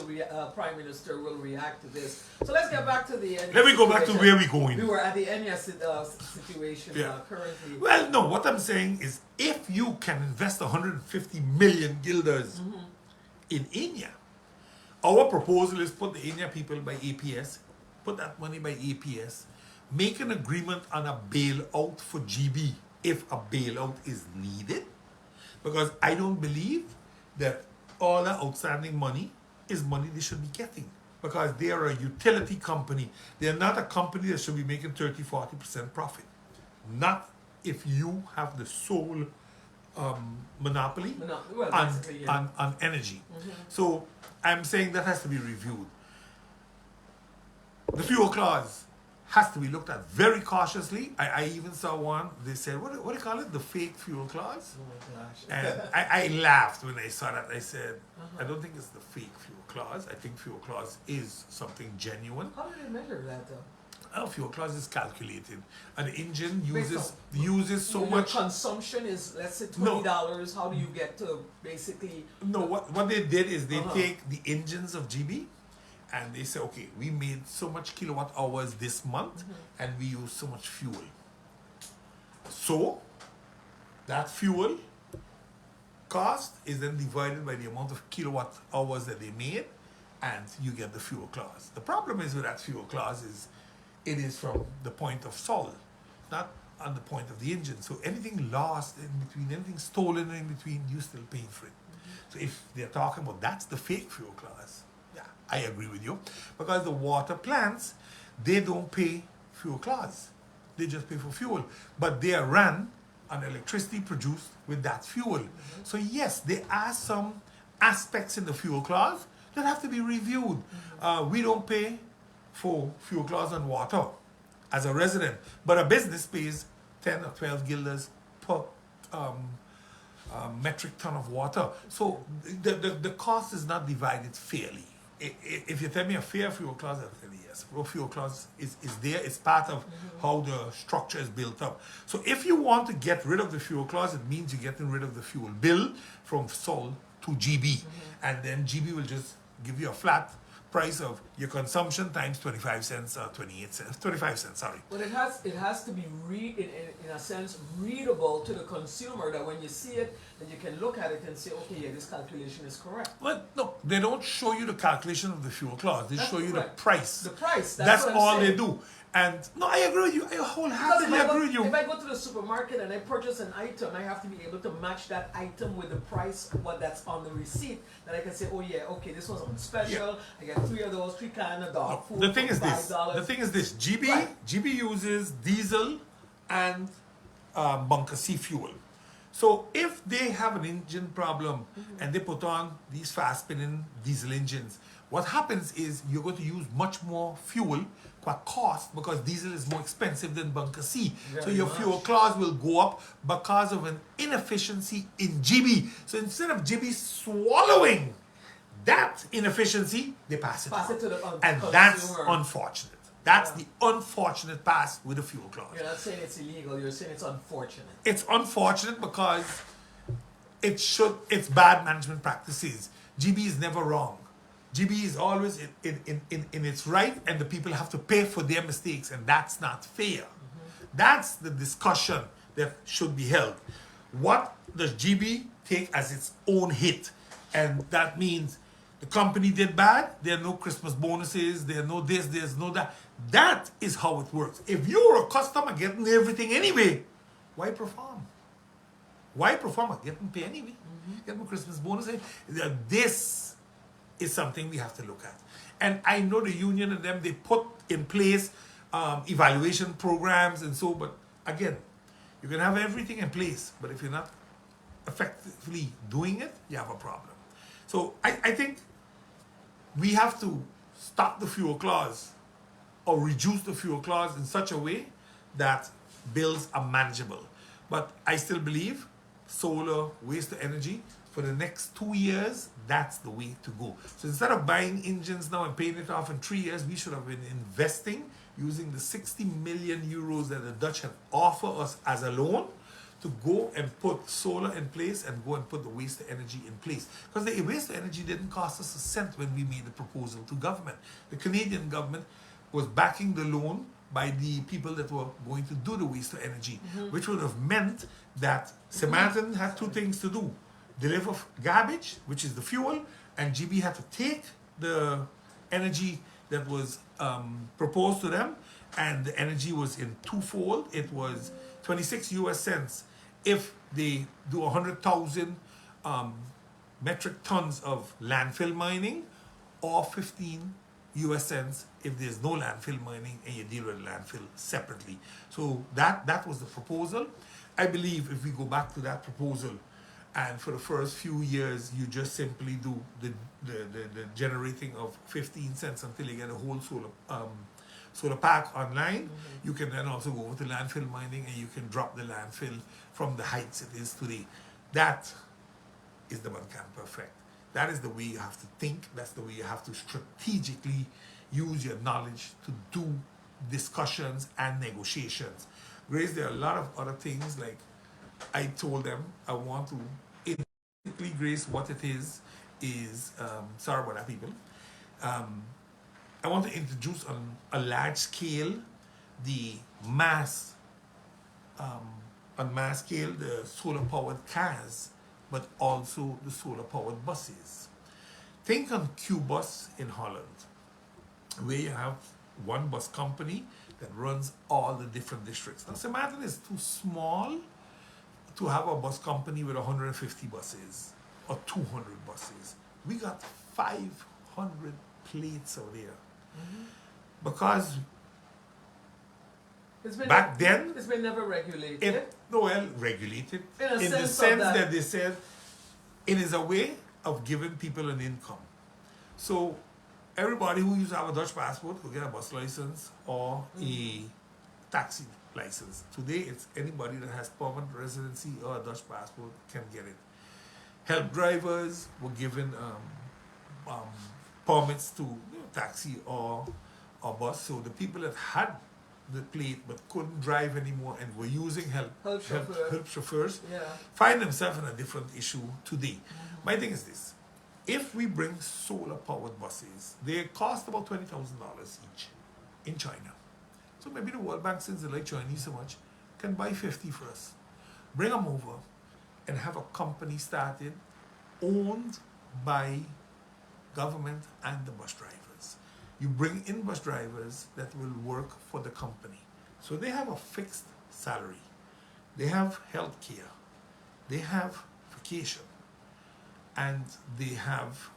Prime Minister will react to this. So let's get back to the Enya. Let me go back to where we're going. We were at the Enya situation currently. Well, no, what I'm saying is if you can invest 150 million guilders in Enya, our proposal is put the Enya people by APS, put that money by APS, make an agreement on a bailout for GB if a bailout is needed, because I don't believe that all the outstanding money is money they should be getting, because they are a utility company. They're not a company that should be making 30-40% profit. Not if you have the sole monopoly on energy. So I'm saying that has to be reviewed. The fuel clause has to be looked at very cautiously. I even saw one, they said, what do you call it? The fake fuel clause? Oh my gosh. And I laughed when I saw that. I said, I don't think it's the fake fuel clause. I think fuel clause is something genuine. How do they measure that though? Fuel clause is calculated. An engine Based uses so your much. consumption is, let's say, $20. How do you get to basically... No, what they did is they take the engines of GB and they say, okay, we made so much kilowatt hours this month and we use so much fuel. So that fuel cost is then divided by the amount of kilowatt hours that they made and you get the fuel clause. The problem is with that fuel clause is it is from the point of sol, not on the point of the engine. So anything lost in between, anything stolen in between, you still paying for it. So if they're talking about that's the fake fuel clause, yeah, I agree with you. Because the water plants, they don't pay fuel clause. They just pay for fuel. But they are run on electricity produced with that fuel. So yes, there are some aspects in the fuel clause that have to be reviewed. We don't pay for fuel clause on water as a resident, but a business pays 10 or 12 guilders per metric ton of water. So the cost is not divided fairly. If you tell me a fair fuel clause, I'll tell you yes. A fuel clause is there. It's part of how the structure is built up. So if you want to get rid of the fuel clause, it means you're getting rid of the fuel bill from Sol to GB. And then GB will just give you a flat price of your consumption times 25 cents or 28 cents, 25 cents, sorry. But it has to be in a sense readable to the consumer, that when you see it, then you can look at it and say, okay, yeah, this calculation is correct. Well, no, they don't show you the calculation of the fuel clause. They show you the price. The price. That's all they do. And no, I agree with you. I Because wholeheartedly agree with you. if I go to the supermarket and I purchase an item, I have to be able to match that item with the price what that's on the receipt. That I can say, oh yeah, okay, this was on special. I get 3 of those, 3 cans of dog food. The thing for is this. $5. The thing is this. GB Right. GB uses diesel and bunker C fuel. So if they have an engine problem and they put on these fast spinning diesel engines, what happens is you're going to use much more fuel per cost because diesel is more expensive than bunker C. So Very your much. fuel cost will go up because of an inefficiency in GB. So instead of GB swallowing that inefficiency, they pass it Pass on. it to the And consumer. that's unfortunate. That's Yeah. the unfortunate pass with the fuel clause. You're not saying it's illegal. You're saying it's unfortunate. It's unfortunate because it's bad management practices. GB is never wrong. GB is always in its right, and the people have to pay for their mistakes, and that's not fair. That's the discussion that should be held. What does GB take as its own hit? And that means the company did bad, there are no Christmas bonuses, there are no this, there's no that. That is how it works. If you're a customer getting everything anyway, why perform? Why perform? Getting paid anyway. Get my Christmas bonus. This is something we have to look at. And I know the union and them, they put in place evaluation programs and so, but again, you can have everything in place, but if you're not effectively doing it, you have a problem. So I think we have to stop the fuel clause or reduce the fuel clause in such a way that bills are manageable. But I still believe solar, waste to energy, for the next 2 years, that's the way to go. So instead of buying engines now and paying it off in 3 years, we should have been investing using the 60 million euros that the Dutch have offered us as a loan to go and put solar in place and go and put the waste to energy in place. Because the waste to energy didn't cost us a cent when we made the proposal to government. The Canadian government was backing the loan by the people that were going to do the waste to energy, which would have meant that Samaritan had 2 things to do. Deliver garbage, which is the fuel, and GB had to take the energy that was proposed to them, and the energy was in twofold. It was 26 US cents if they do 100,000 metric tons of landfill mining, or 15 US cents if there's no landfill mining and you deal with landfill separately. So that was the proposal. I believe if we go back to that proposal, and for the first few years you just simply do the generating of 15 cents until you get a whole solar park online, you can then also go over to landfill mining and you can drop the landfill from the heights it is today. That is the Buncamper effect. That is the way you have to think. That's the way you have to strategically use your knowledge to do discussions and negotiations. Grace, there are a lot of other things, like I told them I want to basically, Grace, what it is sorry about that, people. I want to introduce on a large scale the mass scale the solar powered cars, but also the solar powered buses. Think on Q-Bus in Holland, where you have one bus company that runs all the different districts. Now, St. Martin is too small to have a bus company with 150 buses or 200 buses. We got 500 plates out there. Because back then, it's been never regulated. Regulated In the sense sense of that they said it is a way of giving people an income. So everybody who used to have a Dutch passport could get a bus license or a taxi license. Today, it's anybody that has permanent residency or a Dutch passport can get it. Help drivers were given permits to taxi or bus. So the people that had the plate but couldn't drive anymore and were using help chauffeurs Yeah. find themselves in a different issue today. My thing is this. If we bring solar powered buses, they cost about $20,000 each in China. So maybe the World Bank, since they like Chinese so much, can buy 50 for us. Bring them over and have a company started, owned by government and the bus drivers. You bring in bus drivers that will work for the company. So they have a fixed salary. They have health care. They have vacation. And they have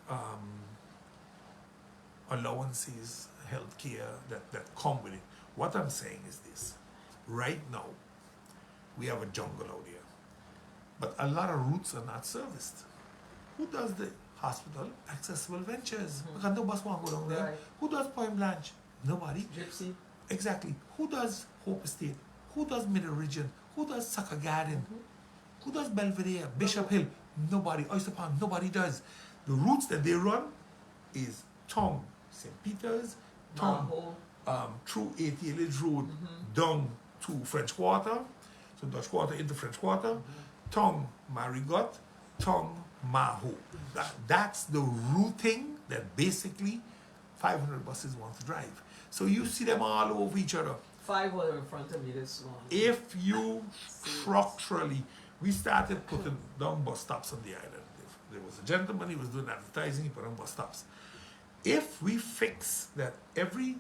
allowances, health care that come with it. What I'm saying is this. Right now, we have a jungle out here. But a lot of routes are not serviced. Who does the hospital accessible ventures? Because no bus won't go down there. Right. Who does Point Blanche? Nobody. Gypsy. Exactly. Who does Hope Estate? Who does Middle Region? Who does Sucker Garden? Who does Belvedere? Bishop Hill? Nobody. Oyster Pond? Nobody does. The routes that they run is Tongue, St. Peter's, Tongue, through 80 Village Road, down to French Quarter, so Dutch Quarter into French Quarter, Tongue, Marigot, Tongue, Maho. That's the routing that basically 500 buses want to drive. So you see them all over each other. 500 in front of me this one. If you structurally, we started putting down bus stops on the island. There was a gentleman, he was doing advertising, he put on bus stops. If we fix that every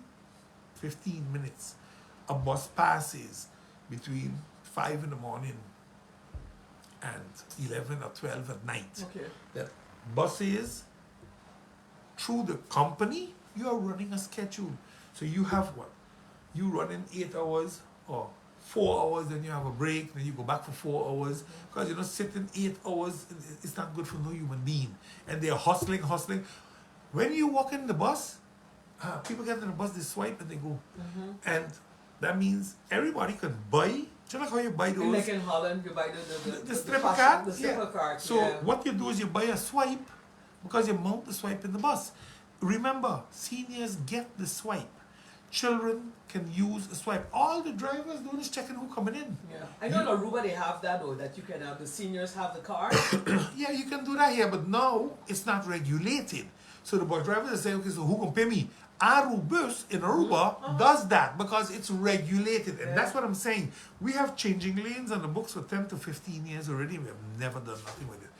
15 minutes a bus passes between 5 in the morning and 11 or 12 at night, Okay. that buses through the company, you are running a schedule. So you have what? You run in 8 hours or 4 hours, then you have a break, then you go back for 4 hours. Because you know, sitting 8 hours, it's not good for no human being. And they're hustling. When you walk in the bus, people get in the bus, they swipe and they go. And that means everybody can buy. Just like how you buy those. Like in Holland, you buy The stripper card? The stripper card. So what you do is you buy a swipe because you mount the swipe in the bus. Remember, seniors get the swipe. Children can use a swipe. All the drivers doing is checking who coming in. Yeah. I know in Aruba they have that though, that you can have the seniors have the card. Yeah, you can do that here, but now it's not regulated. So the bus drivers are saying, okay, so who can pay me? Arubus in Aruba does that because it's regulated. And that's what I'm saying. We have changing lanes on the books for 10 to 15 years already. We have never done nothing with it.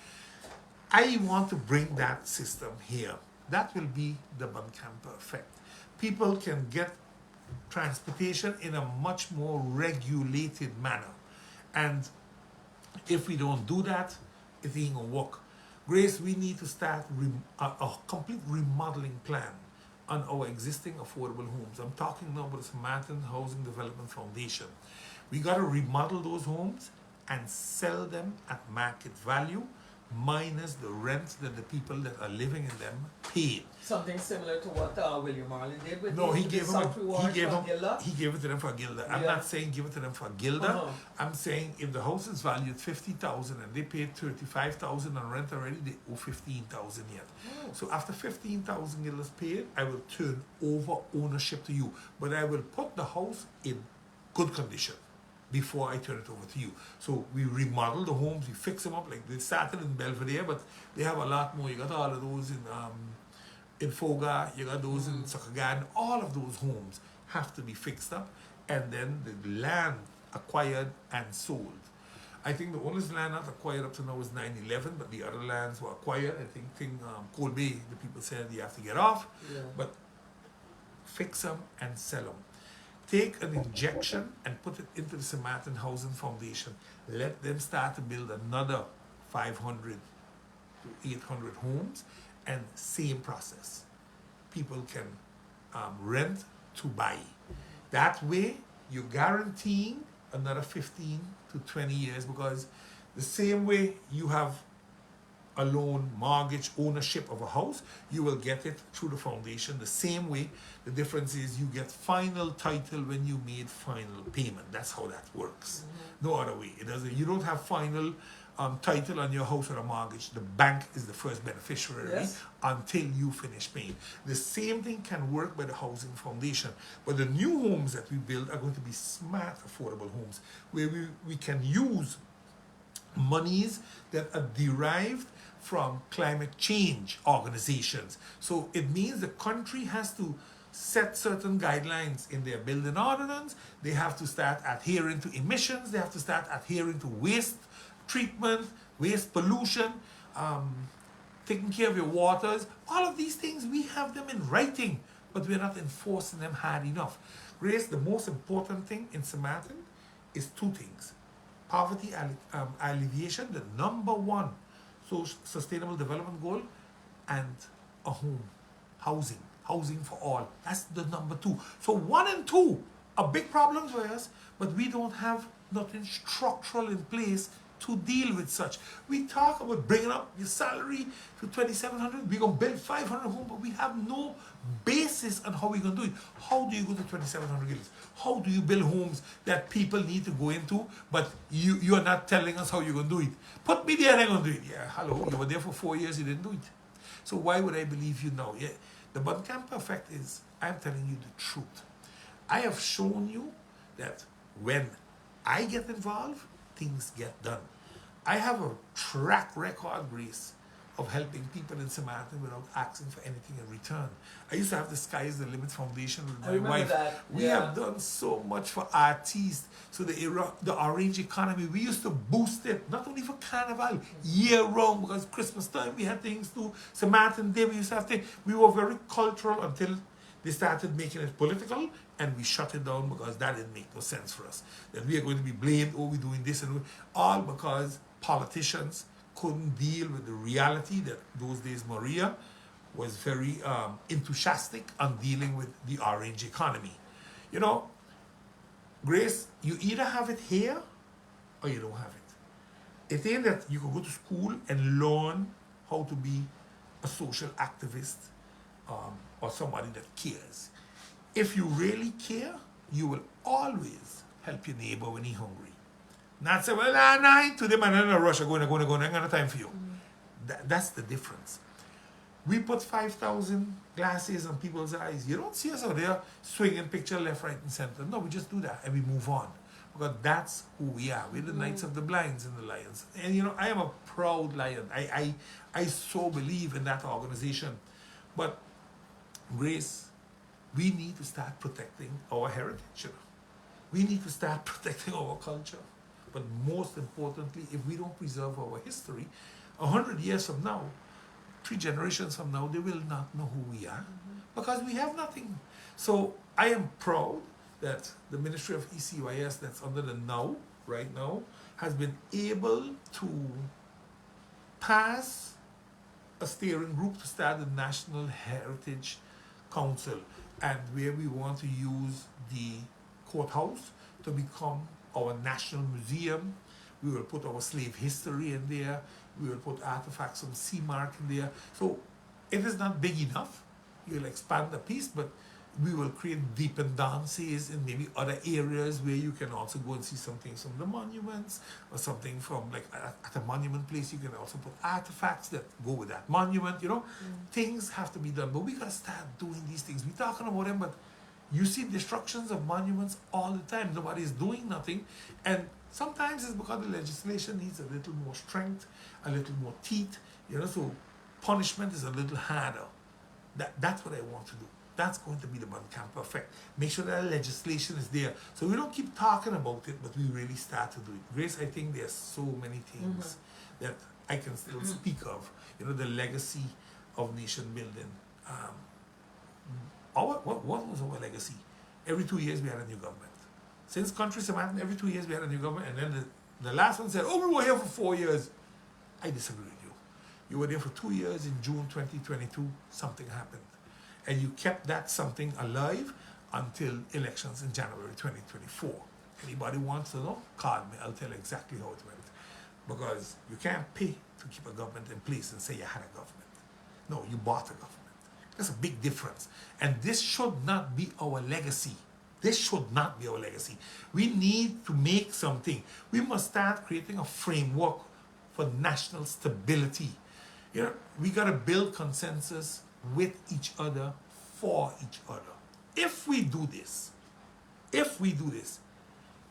I want to bring that system here. That will be the Buncamper effect. People can get transportation in a much more regulated manner. And if we don't do that, it ain't gonna work. Grace, we need to start a complete remodeling plan on our existing affordable homes. I'm talking now about the Samaritan Housing Development Foundation. We got to remodel those homes and sell them at market value minus the rent that the people that are living in them paid. Something similar to what William Marlin did with No, he gave Gilda. it to them for a Gilda. I'm not saying give it to them for a Gilda. I'm saying if the house is valued 50,000 and they paid 35,000 on rent already, they owe 15,000 yet. So after 15,000 Gildas paid, I will turn over ownership to you, but I will put the house in good condition before I turn it over to you. So we remodel the homes, we fix them up. Like they started in Belvedere, but they have a lot more. You got all of those in Foga, you got those in Sucker Garden. All of those homes have to be fixed up, and then the land acquired and sold. I think the only land not acquired up to now is 9/11, but the other lands were acquired. I think Cold Bay, the people said you have to get off, but fix them and sell them. Take an injection and put it into the Samaritan Housing Foundation. Let them start to build another 500 to 800 homes, and same process. People can rent to buy. That way, you're guaranteeing another 15 to 20 years, because the same way you have a loan, mortgage, ownership of a house, you will get it through the foundation the same way. The difference is you get final title when you made final payment. That's how that works. No other way. It doesn't. You don't have final title on your house or a mortgage. The bank is the first beneficiary until you finish paying. The same thing can work by the housing foundation. But the new homes that we build are going to be smart, affordable homes where we can use monies that are derived from climate change organizations. So it means the country has to set certain guidelines in their building ordinance. They have to start adhering to emissions. They have to start adhering to waste treatment, waste pollution, taking care of your waters. All of these things, we have them in writing. but we're not enforcing them hard enough. Grace, the most important thing in St. Martin is two things. Poverty alleviation, the number one sustainable development goal, and a home, housing for all. That's the number two. So one and two are big problems for us, but we don't have nothing structural in place to deal with such. We talk about bringing up your salary to 2,700. We're going to build 500 homes, but we have no basis on how we're going to do it. How do you go to 2,700 guineas? How do you build homes that people need to go into, but you are not telling us how you're going to do it? Put me there and I'm going to do it. Yeah, hello, you were there for 4 years, you didn't do it. So why would I believe you now? Yeah, the Buncamper effect is, I'm telling you the truth. I have shown you that when I get involved, things get done. I have a track record, Grace, of helping people in St. Martin without asking for anything in return. I used to have the Sky is the Limit Foundation with my wife. That. We have done so much for artists. So the orange economy, we used to boost it, not only for Carnival, year round, because Christmas time we had things too. St. Martin Day we used to have things. We were very cultural until they started making it political, and we shut it down because that didn't make no sense for us. That we are going to be blamed, oh, we're doing this, and all because politicians couldn't deal with the reality that those days Maria was very enthusiastic on dealing with the orange economy. You know, Grace, you either have it here or you don't have it. It ain't that you can go to school and learn how to be a social activist or somebody that cares. If you really care, you will always help your neighbor when he's hungry. Not say, well, nah, today man, I'm in a rush, I'm going, I ain't got no time for you. That's the difference. We put 5,000 glasses on people's eyes. You don't see us out there swinging picture left, right, and center. No, we just do that and we move on. Because that's who we are. We're the Knights of the Blinds and the Lions. And you know, I am a proud lion. I so believe in that organization. But Grace, we need to start protecting our heritage. You know? We need to start protecting our culture. But most importantly, if we don't preserve our history, 100 years from now, 3 generations from now, they will not know who we are because we have nothing. So I am proud that the Ministry of ECYS that's under the now, right now, has been able to pass a steering group to start the National Heritage Council, and where we want to use the courthouse to become our national museum. We will put our slave history in there. We will put artifacts from Seamark in there. So it is not big enough. You'll expand the piece, but we will create dependencies in maybe other areas where you can also go and see some things from the monuments or something from, like at a monument place, you can also put artifacts that go with that monument, you know. Things have to be done, but we gotta start doing these things. We're talking about them, but you see destructions of monuments all the time. Nobody is doing nothing. And sometimes it's because the legislation needs a little more strength, a little more teeth, you know, so punishment is a little harder. That's what I want to do. That's going to be the Buncamper effect. Make sure that legislation is there. So we don't keep talking about it, but we really start to do it. Grace, I think there's so many things that I can still speak of. You know, the legacy of nation building. What was our legacy? Every 2 years we had a new government. Since country Samaritan, every 2 years we had a new government, and then the last one said, oh, we were here for 4 years. I disagree with you. You were there for 2 years. In June 2022, something happened. And you kept that something alive until elections in January 2024. Anybody wants to know? Call me. I'll tell you exactly how it went. Because you can't pay to keep a government in place and say you had a government. No, you bought a government. There's a big difference. And this should not be our legacy. This should not be our legacy. We need to make something. We must start creating a framework for national stability. You know, we got to build consensus with each other, for each other. If we do this,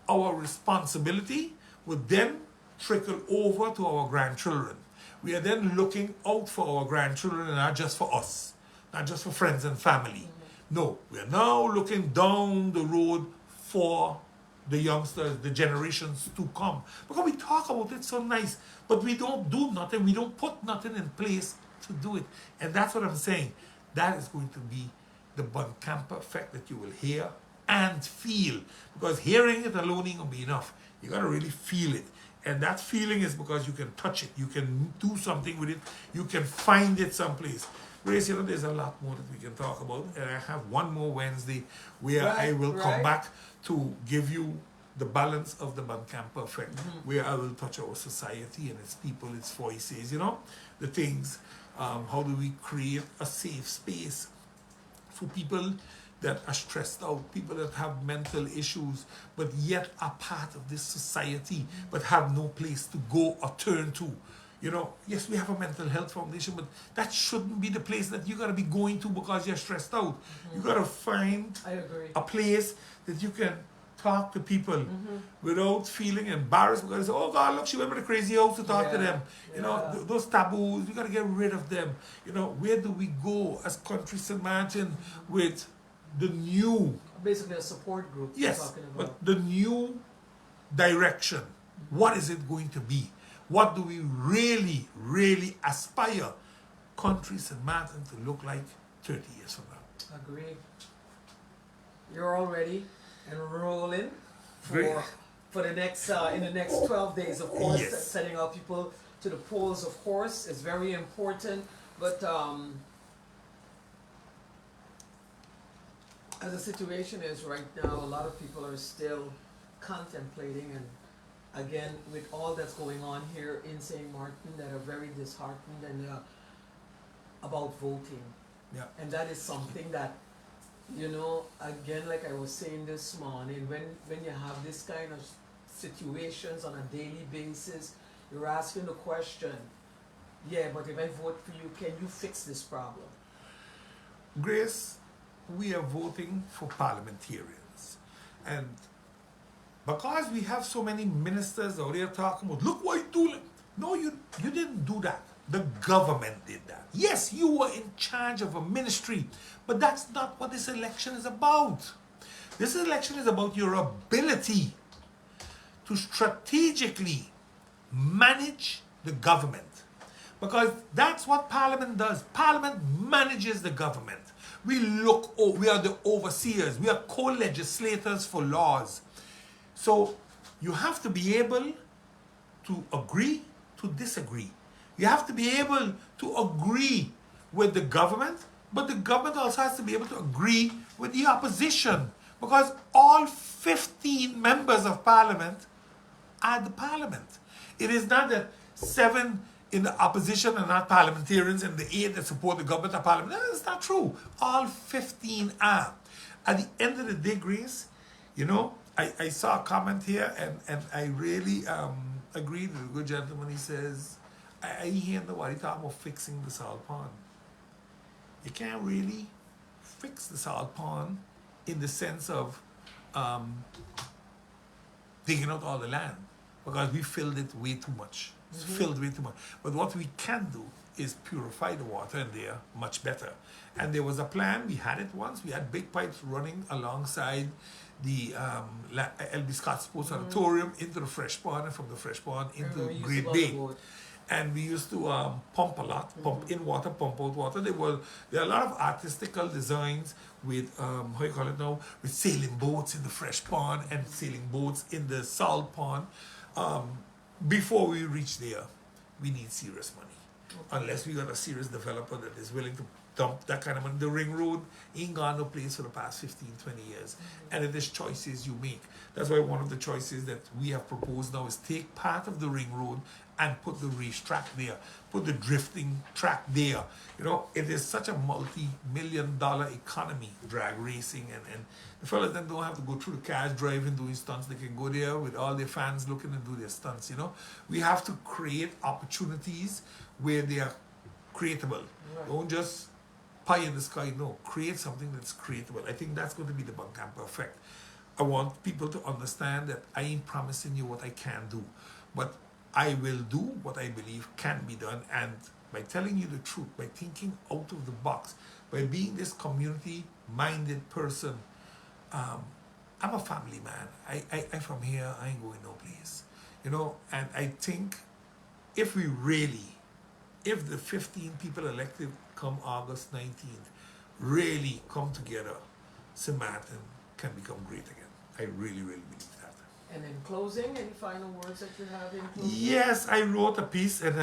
our responsibility would then trickle over to our grandchildren. We are then looking out for our grandchildren and not just for us, not just for friends and family. No, we are now looking down the road for the youngsters, the generations to come. Because we talk about it so nice, but we don't do nothing, we don't put nothing in place to do it. And that's what I'm saying. That is going to be the Buncamper effect that you will hear and feel. Because hearing it alone ain't gonna be enough. You gotta really feel it. And that feeling is because you can touch it, you can do something with it, you can find it someplace. Grace, you know, there's a lot more that we can talk about. And I have one more Wednesday where I will come back to give you the balance of the Buncamper effect, where I will touch our society and its people, its voices, you know, the things. How do we create a safe space for people that are stressed out, people that have mental issues, but yet are part of this society, but have no place to go or turn to. You know, yes, we have a mental health foundation, but that shouldn't be the place that you gotta be going to because you're stressed out. You gotta find a place that you can talk to people without feeling embarrassed because, oh God, look, she went with a crazy house to talk to them. You know, those taboos, we got to get rid of them. You know, where do we go as country St. Martin with the new... Basically a support group. Yes, but the new direction. What is it going to be? What do we really, really aspire country St. Martin to look like 30 years from now? Agree. You're already enrolling for the next in the next 12 days, of course. Yes. Sending out people to the polls, of course, is very important. But as the situation is right now, a lot of people are still contemplating, and again, with all that's going on here in St. Martin, that are very disheartened and about voting. Yeah. And that is something that, you know, again, like I was saying this morning, when you have this kind of situations on a daily basis, you're asking the question, yeah, but if I vote for you, can you fix this problem? Grace, we are voting for parliamentarians. And because we have so many ministers out there talking about, look what you do. No, you didn't do that. The government did that. Yes, you were in charge of a ministry, but that's not what this election is about. This election is about your ability to strategically manage the government. Because that's what Parliament does. Parliament manages the government. We are the overseers. We are co-legislators for laws. So you have to be able to agree to disagree. You have to be able to agree with the government, but the government also has to be able to agree with the opposition, because all 15 members of Parliament are the Parliament. It is not that 7 in the opposition are not parliamentarians and the 8 that support the government are parliament. That's not true. All 15 are. At the end of the day, Grace, you know, I saw a comment here and I really agreed with a good gentleman. He says, I hear nobody talking about fixing the salt pond. You can't really fix the salt pond in the sense of digging out all the land, because we filled it way too much. It's filled way too much. But what we can do is purify the water in there much better. And there was a plan. We had it once. We had big pipes running alongside the L.B. Scott Sports Auditorium into the fresh pond, and from the fresh pond into Great Bay. And we used to pump a lot, pump in water, pump out water. There are a lot of artistical designs with, how you call it now, with sailing boats in the fresh pond and sailing boats in the salt pond. Before we reach there, we need serious money. Unless we got a serious developer that is willing to dump that kind of money. The ring road ain't gone no place for the past 15, 20 years. And it is choices you make. That's why one of the choices that we have proposed now is take part of the ring road and put the racetrack there, put the drifting track there. You know, it is such a multi-million-dollar economy, drag racing, and the fellas then don't have to go through the cars driving, doing stunts. They can go there with all their fans looking and do their stunts, you know. We have to create opportunities where they are creatable. Right. Don't just pie in the sky, no. Create something that's creatable. I think that's going to be the Buncamper effect. I want people to understand that I ain't promising you what I can do, but I will do what I believe can be done, and by telling you the truth, by thinking out of the box, by being this community-minded person. I'm a family man. I from here, I ain't going no place. You know, and I think if the 15 people elected come August 19th, really come together, St. Martin can become great again. I really, really believe that. And in closing, any final words that you have in closing? Yes, I wrote a piece, and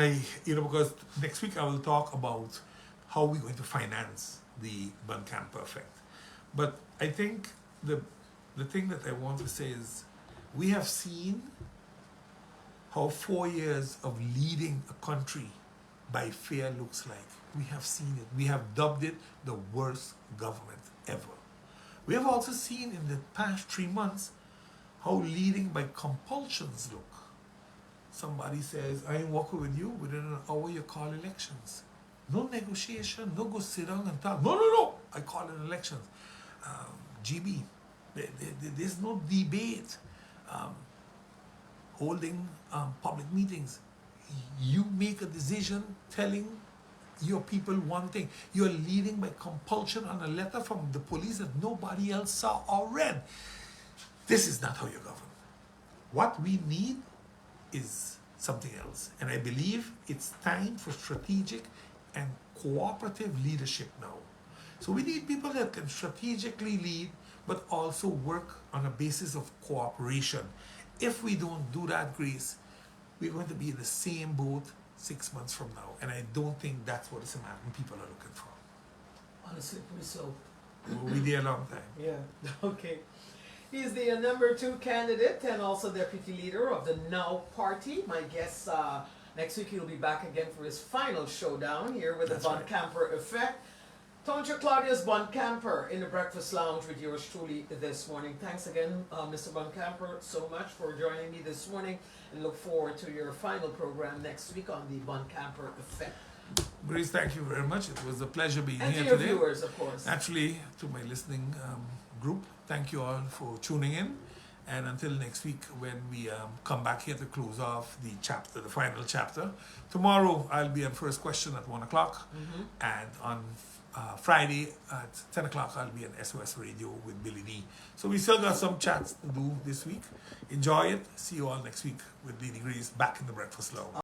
because next week I will talk about how we're going to finance the Buncamper effect. But I think the thing that I want to say is we have seen how 4 years of leading a country by fear looks like. We have seen it. We have dubbed it the worst government ever. We have also seen in the past 3 months how leading by compulsions look. Somebody says, I ain't working with you, within an hour you call elections. No negotiation, no go sit down and talk. No, I call it elections. GB, there's no debate. Holding public meetings. You make a decision telling your people one thing. You're leading by compulsion on a letter from the police that nobody else saw or read. This is not how you govern. What we need is something else. And I believe it's time for strategic and cooperative leadership now. So we need people that can strategically lead, but also work on a basis of cooperation. If we don't do that, Grace, we're going to be in the same boat 6 months from now. And I don't think that's what the Samaritan people are looking for. Honestly, pretty so. We'll be there a long time. Yeah, okay. He's the number 2 candidate and also deputy leader of the Now Party. My guess next week he'll be back again for his final showdown here with That's the right. Buncamper effect. Tonja Claudius Buncamper in the Breakfast Lounge with yours truly this morning. Thanks again, Mr. Buncamper, so much for joining me this morning, and look forward to your final program next week on the Buncamper effect. Grace, thank you very much. It was a pleasure being And to here your today. viewers, of course. Naturally, to my listening group, thank you all for tuning in. And until next week, when we come back here to close off the chapter, the final chapter. Tomorrow, I'll be on First Question at 1 o'clock. And on Friday at 10 o'clock, I'll be on SOS Radio with Billy D. So we still got some chats to do this week. Enjoy it. See you all next week with Lady Grace back in the Breakfast Lounge.